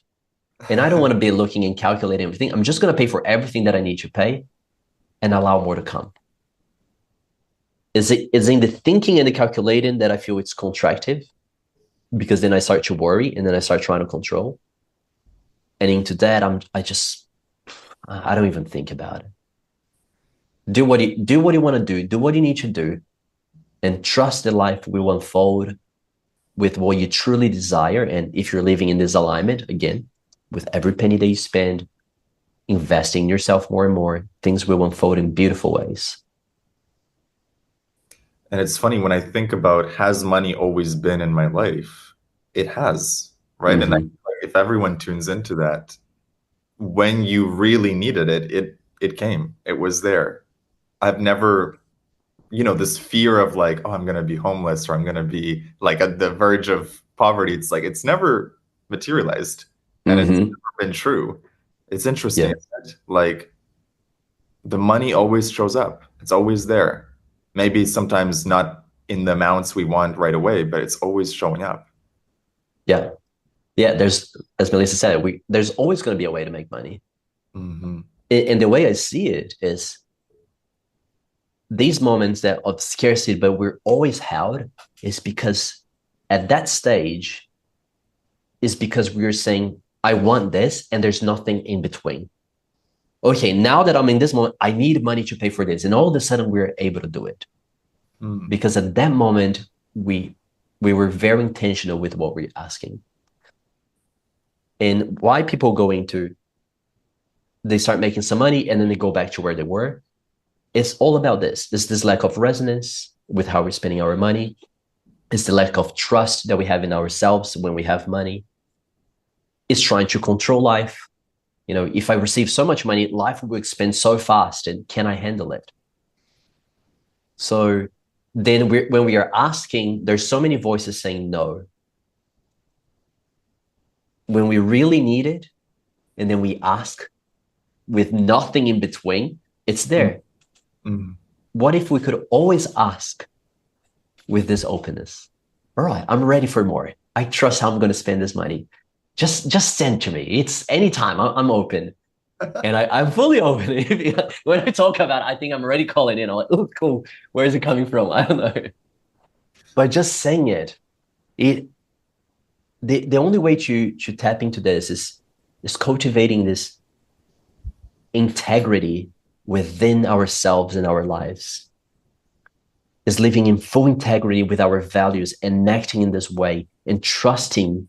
And I don't want to be looking and calculating everything. I'm just going to pay for everything that I need to pay and allow more to come. Is in the thinking and the calculating that I feel it's contractive, because then I start to worry and then I start trying to control. And into that, I don't even think about it. Do what you want to do what you need to do, and trust that life will unfold with what you truly desire. And if you're living in this alignment, again, with every penny that you spend, investing in yourself more and more, things will unfold in beautiful ways. And it's funny when I think about, has money always been in my life? It has, right? And Mm-hmm. if everyone tunes into that, when you really needed it, it came. It was there. I've never, this fear of like, oh, I'm gonna be homeless or I'm gonna be like at the verge of poverty. It's like it's never materialized, and it's Mm-hmm. never been true. It's interesting, Yeah. isn't it? Like the money always shows up. It's always there. Maybe sometimes not in the amounts we want right away, but it's always showing up. Yeah. Yeah. There's, as Melissa said, there's always going to be a way to make money. Hmm. And the way I see it is these moments that of scarcity, but we're always held, is because at that stage is because we're saying, I want this, and there's nothing in between. okay, now that I'm in this moment, I need money to pay for this. And all of a sudden we're able to do it. Because at that moment, we were very intentional with what we're asking. And why people go into, they start making some money and then they go back to where they were. It's all about this. It's this lack of resonance with how we're spending our money. It's the lack of trust that we have in ourselves when we have money. It's trying to control life. You know, if I receive so much money, life will expand so fast, and can I handle it? So then when we are asking, there's so many voices saying no. When we really need it, and then we ask with nothing in between, it's there. What if we could always ask with this openness? All right, I'm ready for more. I trust how I'm going to spend this money. Just send to me. It's anytime. I'm open. And I'm fully open. When I talk about it, I think I'm already calling in. I'm like, oh, cool. Where is it coming from? I don't know. But just saying it, the only way to tap into this is cultivating this integrity within ourselves and our lives, is living in full integrity with our values and acting in this way and trusting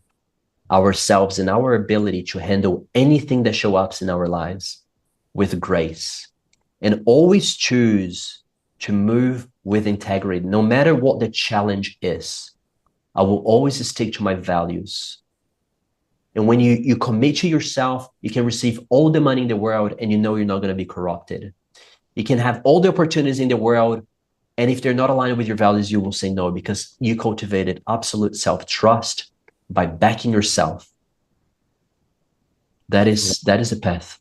ourselves and our ability to handle anything that shows up in our lives with grace, and always choose to move with integrity. No matter what the challenge is, I will always stick to my values. And when you commit to yourself, you can receive all the money in the world and you know you're not going to be corrupted. You can have all the opportunities in the world, and if they're not aligned with your values, you will say no, because you cultivated absolute self-trust by backing yourself. That is a path.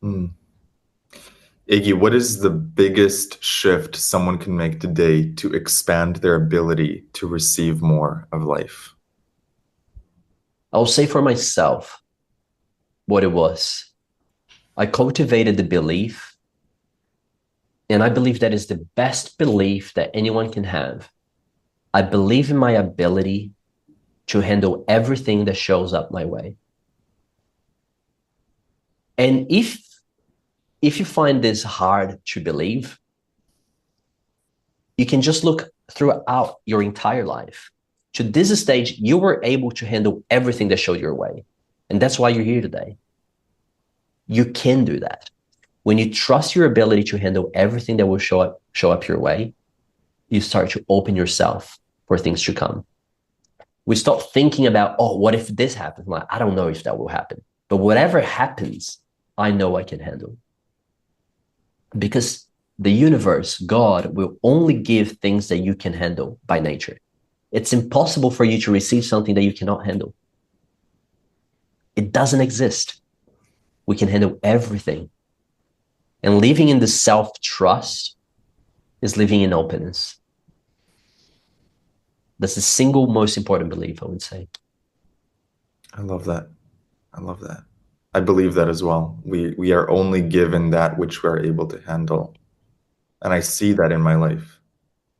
Iggy, what is the biggest shift someone can make today to expand their ability to receive more of life? I'll say for myself what it was. I cultivated the belief, and I believe that is the best belief that anyone can have. I believe in my ability to handle everything that shows up my way. And if you find this hard to believe, you can just look throughout your entire life. To this stage, you were able to handle everything that showed your way. And that's why you're here today. You can do that. When you trust your ability to handle everything that will show up your way, you start to open yourself for things to come. We stop thinking about, oh, what if this happens? Like, I don't know if that will happen. But whatever happens, I know I can handle. Because the universe, God, will only give things that you can handle by nature. It's impossible for you to receive something that you cannot handle. It doesn't exist. We can handle everything. And living in the self-trust is living in openness. That's the single most important belief, I would say. I love that. I love that. I believe that as well. We are only given that which we are able to handle. And I see that in my life.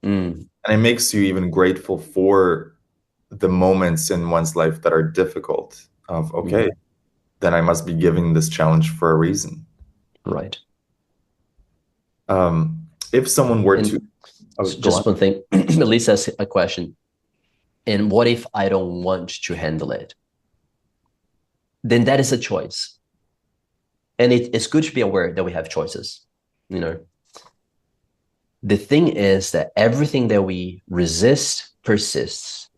And it makes you even grateful for the moments in one's life that are difficult of, okay, then I must be giving this challenge for a reason. Right. If someone were to... just one thing, Elise asked a question. And what if I don't want to handle it? Then that is a choice. And it's good to be aware that we have choices. You know, the thing is that everything that we resist persists.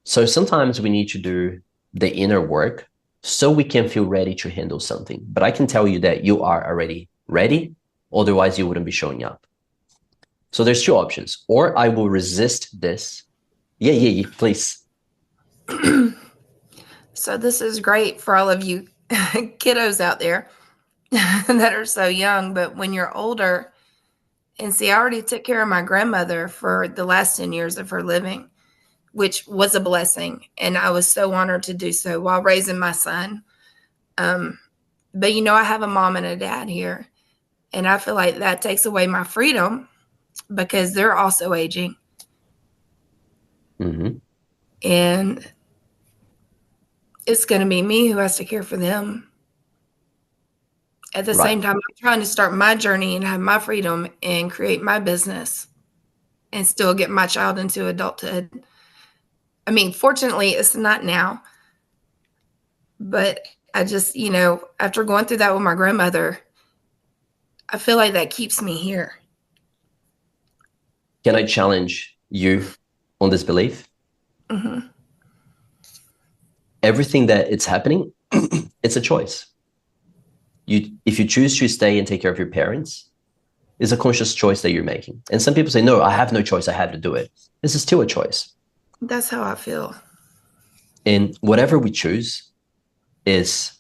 So sometimes we need to do the inner work so we can feel ready to handle something. But I can tell you that you are already ready, otherwise you wouldn't be showing up. So there's two options. Or I will resist this. Yeah, please. So this is great for all of you kiddos out there that are so young, but when you're older, and see, I already took care of my grandmother for the last 10 years of her living, which was a blessing. And I was so honored to do so while raising my son. But, you know, I have a mom and a dad here, and I feel like that takes away my freedom because they're also aging. And it's going to be me who has to care for them At the Right. same time, I'm trying to start my journey and have my freedom and create my business and still get my child into adulthood. I mean, fortunately, it's not now, but I just, after going through that with my grandmother, I feel like that keeps me here. Can I challenge you on this belief? Mm-hmm. Everything that it's happening, it's a choice. If you choose to stay and take care of your parents, it's a conscious choice that you're making. And some people say, no, I have no choice. I have to do it. This is still a choice. That's how I feel. And whatever we choose is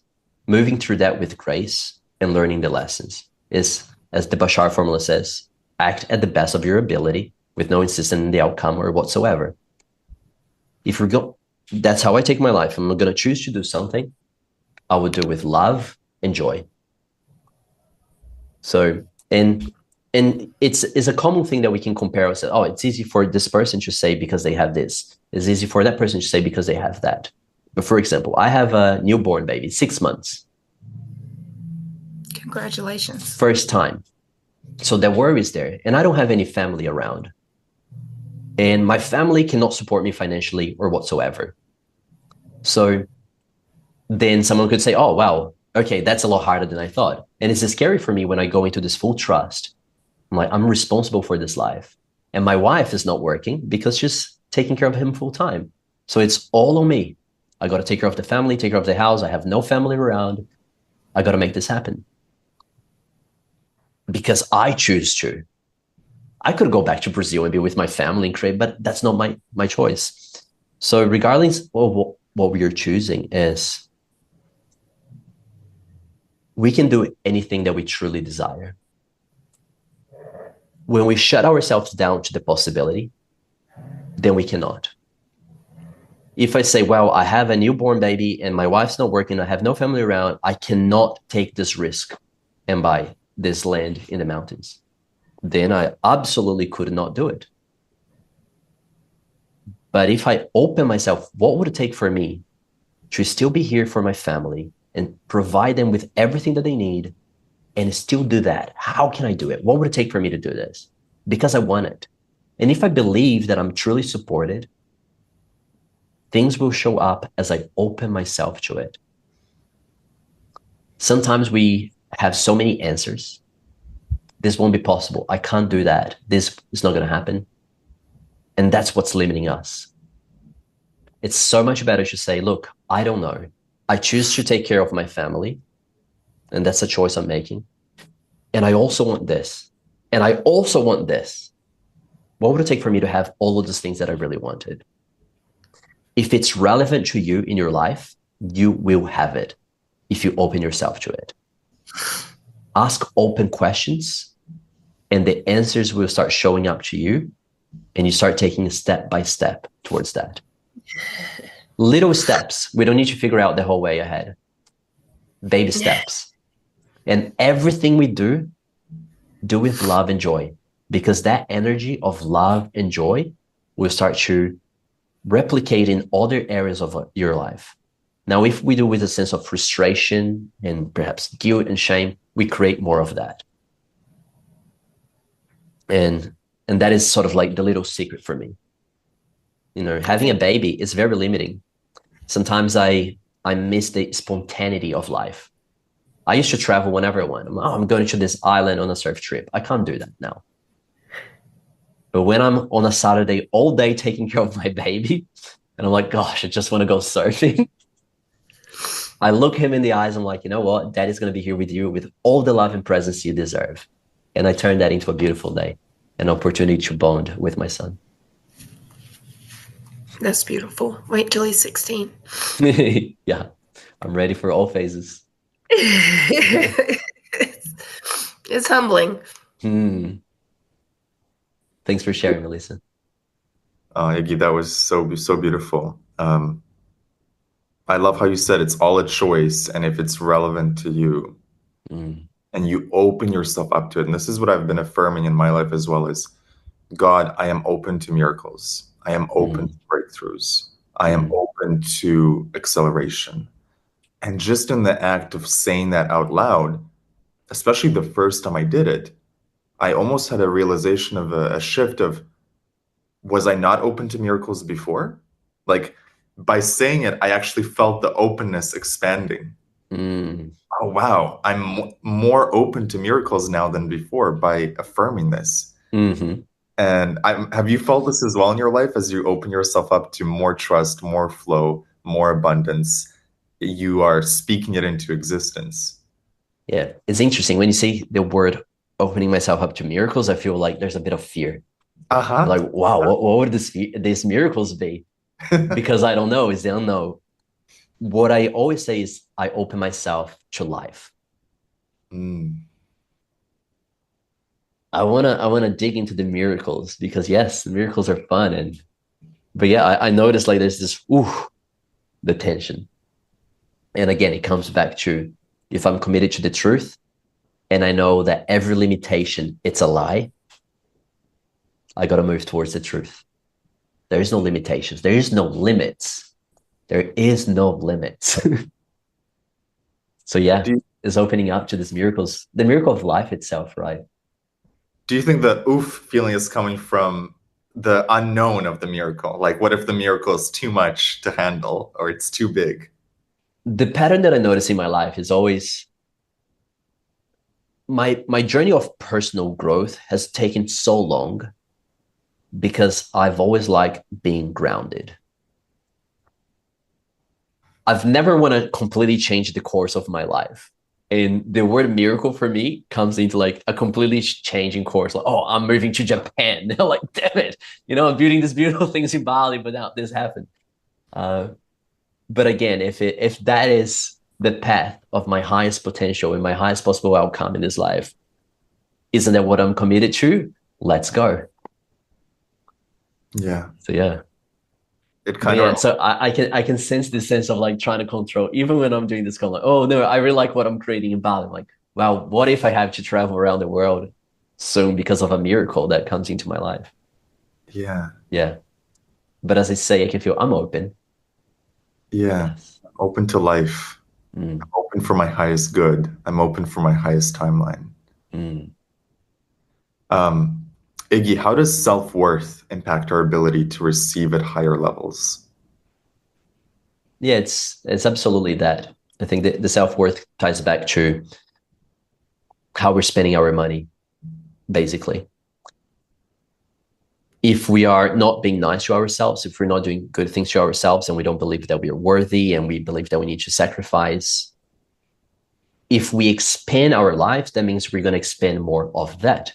moving through that with grace and learning the lessons. Is, as the Bashar formula says, act at the best of your ability with no insistence in the outcome or whatsoever. If you're that's how I take my life. I'm going to choose to do something, I would do with love and joy. So, and it's a common thing that we can compare ourselves. Oh, it's easy for this person to say because they have this. It's easy for that person to say because they have that. But for example, I have a newborn baby, 6 months. Congratulations. First time. So that worry is there. And I don't have any family around. And my family cannot support me financially or whatsoever. So then someone could say, oh, wow, okay, that's a lot harder than I thought. And it's scary for me when I go into this full trust. I'm like, I'm responsible for this life. And my wife is not working because she's taking care of him full time. So it's all on me. I got to take care of the family, take care of the house. I have no family around. I got to make this happen. Because I choose to. I could go back to Brazil and be with my family and create, but that's not my choice. So regardless of what we are choosing is, we can do anything that we truly desire. When we shut ourselves down to the possibility, then we cannot. If I say, well, I have a newborn baby and my wife's not working, I have no family around, I cannot take this risk and buy this land in the mountains, then I absolutely could not do it. But if I open myself, what would it take for me to still be here for my family and provide them with everything that they need and still do that? How can I do it? What would it take for me to do this? Because I want it. And if I believe that I'm truly supported, things will show up as I open myself to it. Sometimes we have so many answers. This won't be possible. I can't do that. This is not going to happen. And that's what's limiting us. It's so much better to say, look, I don't know. I choose to take care of my family. And that's a choice I'm making. And I also want this. And I also want this. What would it take for me to have all of those things that I really wanted? If it's relevant to you in your life, you will have it if you open yourself to it. Ask open questions and the answers will start showing up to you and you start taking step by step towards that. Little steps. We don't need to figure out the whole way ahead. Baby steps. And everything we do with love and joy, because that energy of love and joy will start to replicate in other areas of your life. Now, if we do with a sense of frustration and perhaps guilt and shame, we create more of that. And that is sort of like the little secret for me. You know, having a baby is very limiting. Sometimes I miss the spontaneity of life. I used to travel whenever I want. I'm going to this island on a surf trip. I can't do that now. But when I'm on a Saturday all day taking care of my baby, and I'm like, gosh, I just want to go surfing. I look him in the eyes. I'm like, you know what? Daddy's going to be here with you with all the love and presence you deserve. And I turn that into a beautiful day, an opportunity to bond with my son. That's beautiful. Wait till he's 16. Yeah, I'm ready for all phases. It's humbling. Thanks for sharing, Melissa. Iggy, that was so beautiful. I love how you said it's all a choice, and if it's relevant to you, and you open yourself up to it. And this is what I've been affirming in my life as well, is God, I am open to miracles. I am open to breakthroughs. I am open to acceleration. And just in the act of saying that out loud, especially the first time I did it, I almost had a realization of a shift of, was I not open to miracles before? Like by saying it, I actually felt the openness expanding. Mm. Oh, wow. I'm more open to miracles now than before by affirming this. Mm-hmm. And have you felt this as well in your life as you open yourself up to more trust, more flow, more abundance? You are speaking it into existence. Yeah, it's interesting when you say the word opening myself up to miracles. I feel like there's a bit of fear. Uh-huh. Like, wow, what would these miracles be? Because I don't know. It's the unknown. What I always say is I open myself to life. Mm. I wanna dig into the miracles because yes, the miracles are fun but yeah, I noticed like there's this the tension. And again, it comes back to if I'm committed to the truth and I know that every limitation it's a lie, I gotta move towards the truth. There is no limitations. There is no limits. There is no limits. So yeah, Do you, it's opening up to these miracles, the miracle of life itself, right? do you think the oof feeling is coming from the unknown of the miracle? Like, what if the miracle is too much to handle or it's too big? The pattern that I notice in my life is always my journey of personal growth has taken so long because I've always liked being grounded. I've never want to completely change the course of my life. And the word miracle for me comes into like a completely changing course. Like, oh, I'm moving to Japan. Like, damn it. I'm building these beautiful things in Bali, but now this happened. But again, if that is the path of my highest potential and my highest possible outcome in this life, isn't that what I'm committed to? Let's go. Yeah. So yeah. It But kind yeah, of, so I can sense this sense of like trying to control, even when I'm doing this kind of like, oh no, I really like what I'm creating in Bali. I'm like, wow, what if I have to travel around the world soon because of a miracle that comes into my life? yeah. Yeah. But as I say, I can feel I'm open. Yeah. Yes. Open to life. Mm, Open for my highest good. I'm open for my highest timeline. mm. Um, Iggy, how does self-worth impact our ability to receive at higher levels? Yeah, it's absolutely that. I think that the self-worth ties back to how we're spending our money, basically. If we are not being nice to ourselves, if we're not doing good things to ourselves and we don't believe that we are worthy and we believe that we need to sacrifice, if we expand our lives, that means we're going to expand more of that,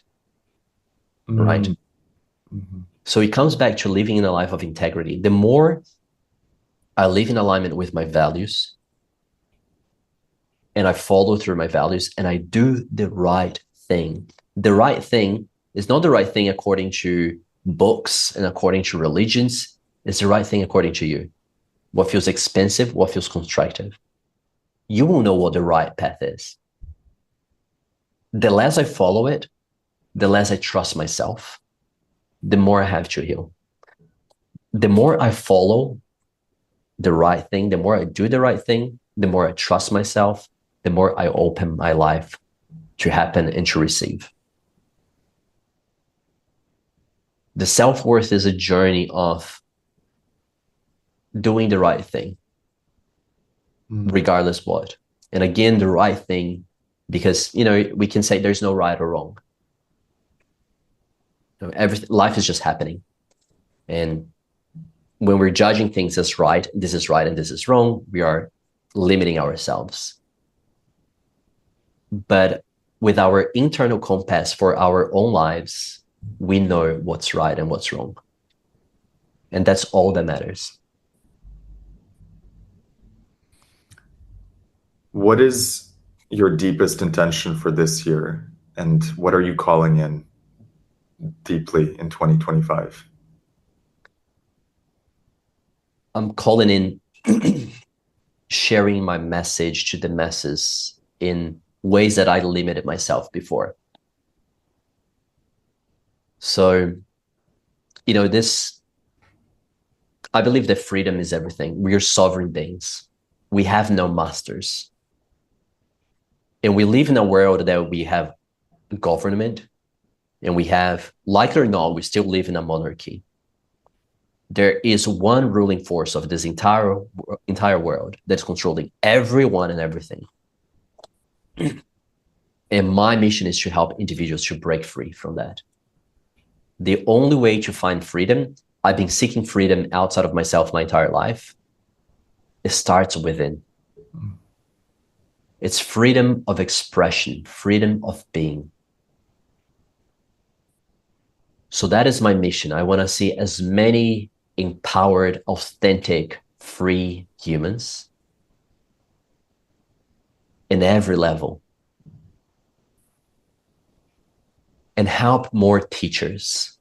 right? Mm. Mhm. So it comes back to living in a life of integrity. The more I live in alignment with my values and I follow through my values and I do the right thing, the right thing is not the right thing according to books and according to religions. It's the right thing according to you. What feels expensive, what feels constructive. You will know what the right path is. The less I follow it, the less I trust myself, the more I have to heal. The more I follow the right thing, the more I do the right thing, the more I trust myself, the more I open my life to happen and to receive. The self-worth is a journey of doing the right thing, Mm. regardless what. And again, the right thing, because we can say there's no right or wrong. Everything, life is just happening. And when we're judging things as right, this is right and this is wrong, we are limiting ourselves. But with our internal compass for our own lives, we know what's right and what's wrong. And that's all that matters. What is your deepest intention for this year? And what are you calling in deeply in 2025? I'm calling in sharing my message to the masses in ways that I limited myself before. So, this, I believe that freedom is everything. We are sovereign beings. We have no masters. And we live in a world that we have government, and we have, like it or not, we still live in a monarchy. There is one ruling force of this entire world that's controlling everyone and everything. And my mission is to help individuals to break free from that. The only way to find freedom, I've been seeking freedom outside of myself my entire life. It starts within. It's freedom of expression, freedom of being. So that is my mission. I want to see as many empowered, authentic, free humans in every level, and help more teachers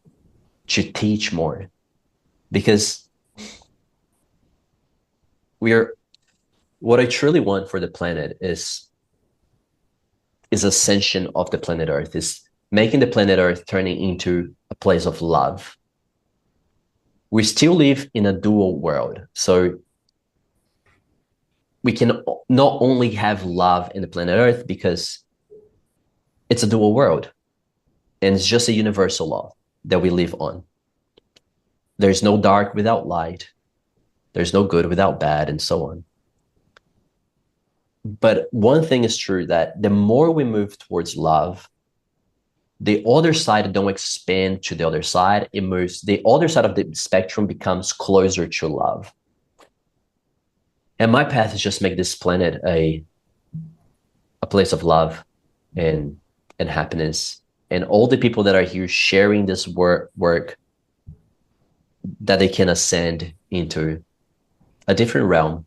to teach more, because what I truly want for the planet is ascension of the planet Earth, is making the planet Earth turning into a place of love. We still live in a dual world. So we can not only have love in the planet Earth because it's a dual world and it's just a universal law that we live on. There's no dark without light. There's no good without bad, and so on. But one thing is true, that the more we move towards love, the other side don't expand to the other side. It moves, the other side of the spectrum becomes closer to love. And my path is just make this planet a place of love and happiness. And all the people that are here sharing this work, that they can ascend into a different realm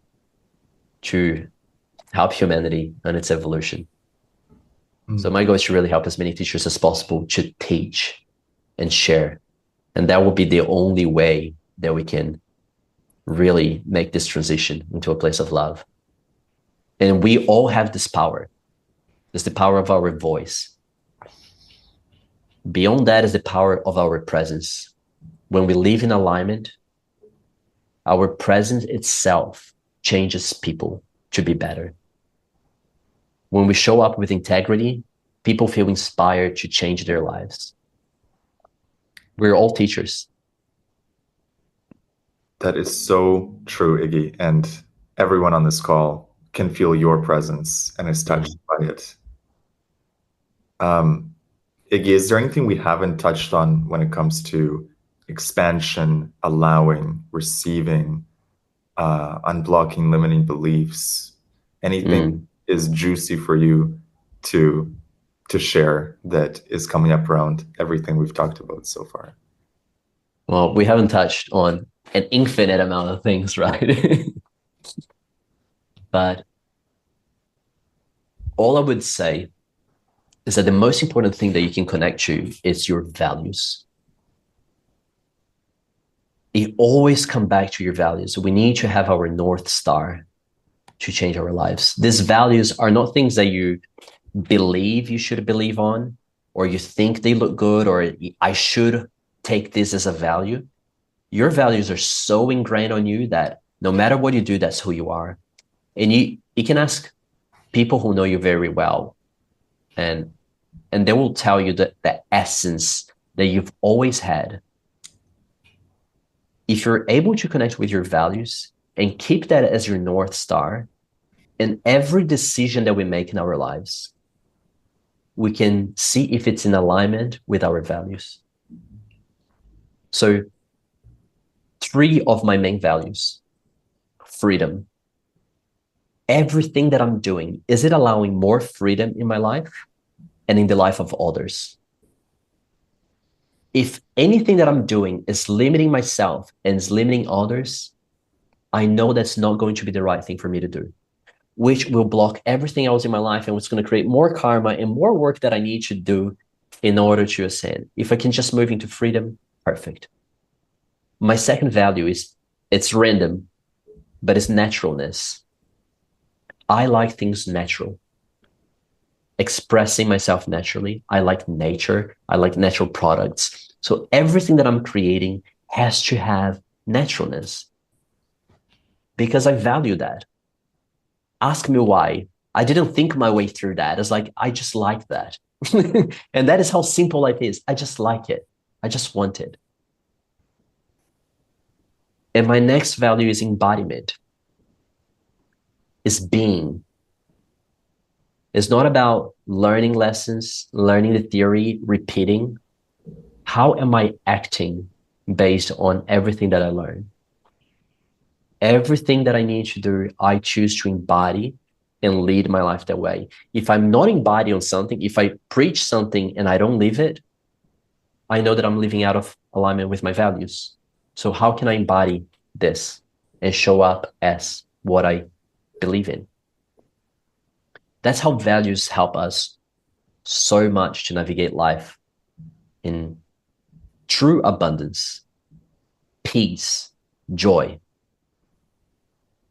to help humanity and its evolution. So my goal is to really help as many teachers as possible to teach and share. And that will be the only way that we can really make this transition into a place of love. And we all have this power. It's the power of our voice. Beyond that is the power of our presence. When we live in alignment, our presence itself changes people to be better. When we show up with integrity, people feel inspired to change their lives. We're all teachers. That is so true, Iggy. And everyone on this call can feel your presence and is touched by it. Iggy, is there anything we haven't touched on when it comes to expansion, allowing, receiving, unblocking limiting beliefs? Anything is juicy for you to share that is coming up around everything we've talked about so far? Well, we haven't touched on an infinite amount of things, right? But all I would say is that the most important thing that you can connect to is your values. You always come back to your values. We need to have our North Star to change our lives. These values are not things that you believe you should believe on, or you think they look good, or I should take this as a value. Your values are so ingrained on you that no matter what you do, that's who you are. And you can ask people who know you very well, and they will tell you that the essence that you've always had. If you're able to connect with your values and keep that as your North Star, in every decision that we make in our lives, we can see if it's in alignment with our values. So 3 of my main values: freedom. Everything that I'm doing, is it allowing more freedom in my life and in the life of others? If anything that I'm doing is limiting myself and is limiting others, I know that's not going to be the right thing for me to do, which will block everything else in my life, and it's going to create more karma and more work that I need to do in order to ascend. If I can just move into freedom, perfect. My second value is, it's random, but it's naturalness. I like things natural. Expressing myself naturally. I like nature. I like natural products. So everything that I'm creating has to have naturalness, because I value that. Ask me why. I didn't think my way through that. It's like, I just like that. And that is how simple life is. I just like it. I just want it. And my next value is embodiment, is being. It's not about learning lessons, learning the theory, repeating. How am I acting based on everything that I learn? Everything that I need to do, I choose to embody and lead my life that way. If I'm not embodied on something, if I preach something and I don't live it, I know that I'm living out of alignment with my values. So how can I embody this and show up as what I believe in? That's how values help us so much to navigate life in true abundance, peace, joy.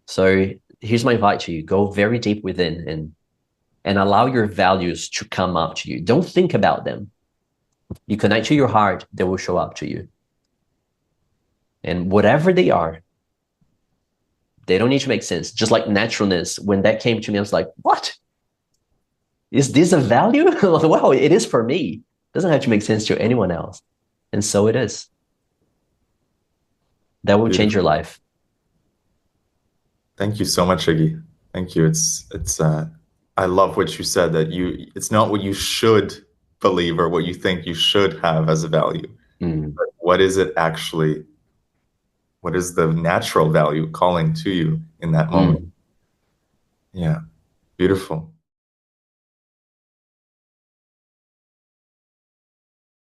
So here's my invite to you. Go very deep within and allow your values to come up to you. Don't think about them. You connect to your heart, they will show up to you. And whatever they are, they don't need to make sense. Just like naturalness, when that came to me, I was like, what? Is this a value? Wow, it is for me. It doesn't have to make sense to anyone else. And so it is. That will change your life. Thank you so much, Iggy. Thank you. I love what you said, that it's not what you should believe or what you think you should have as a value. But what is it actually? What is the natural value calling to you in that moment? Yeah, beautiful.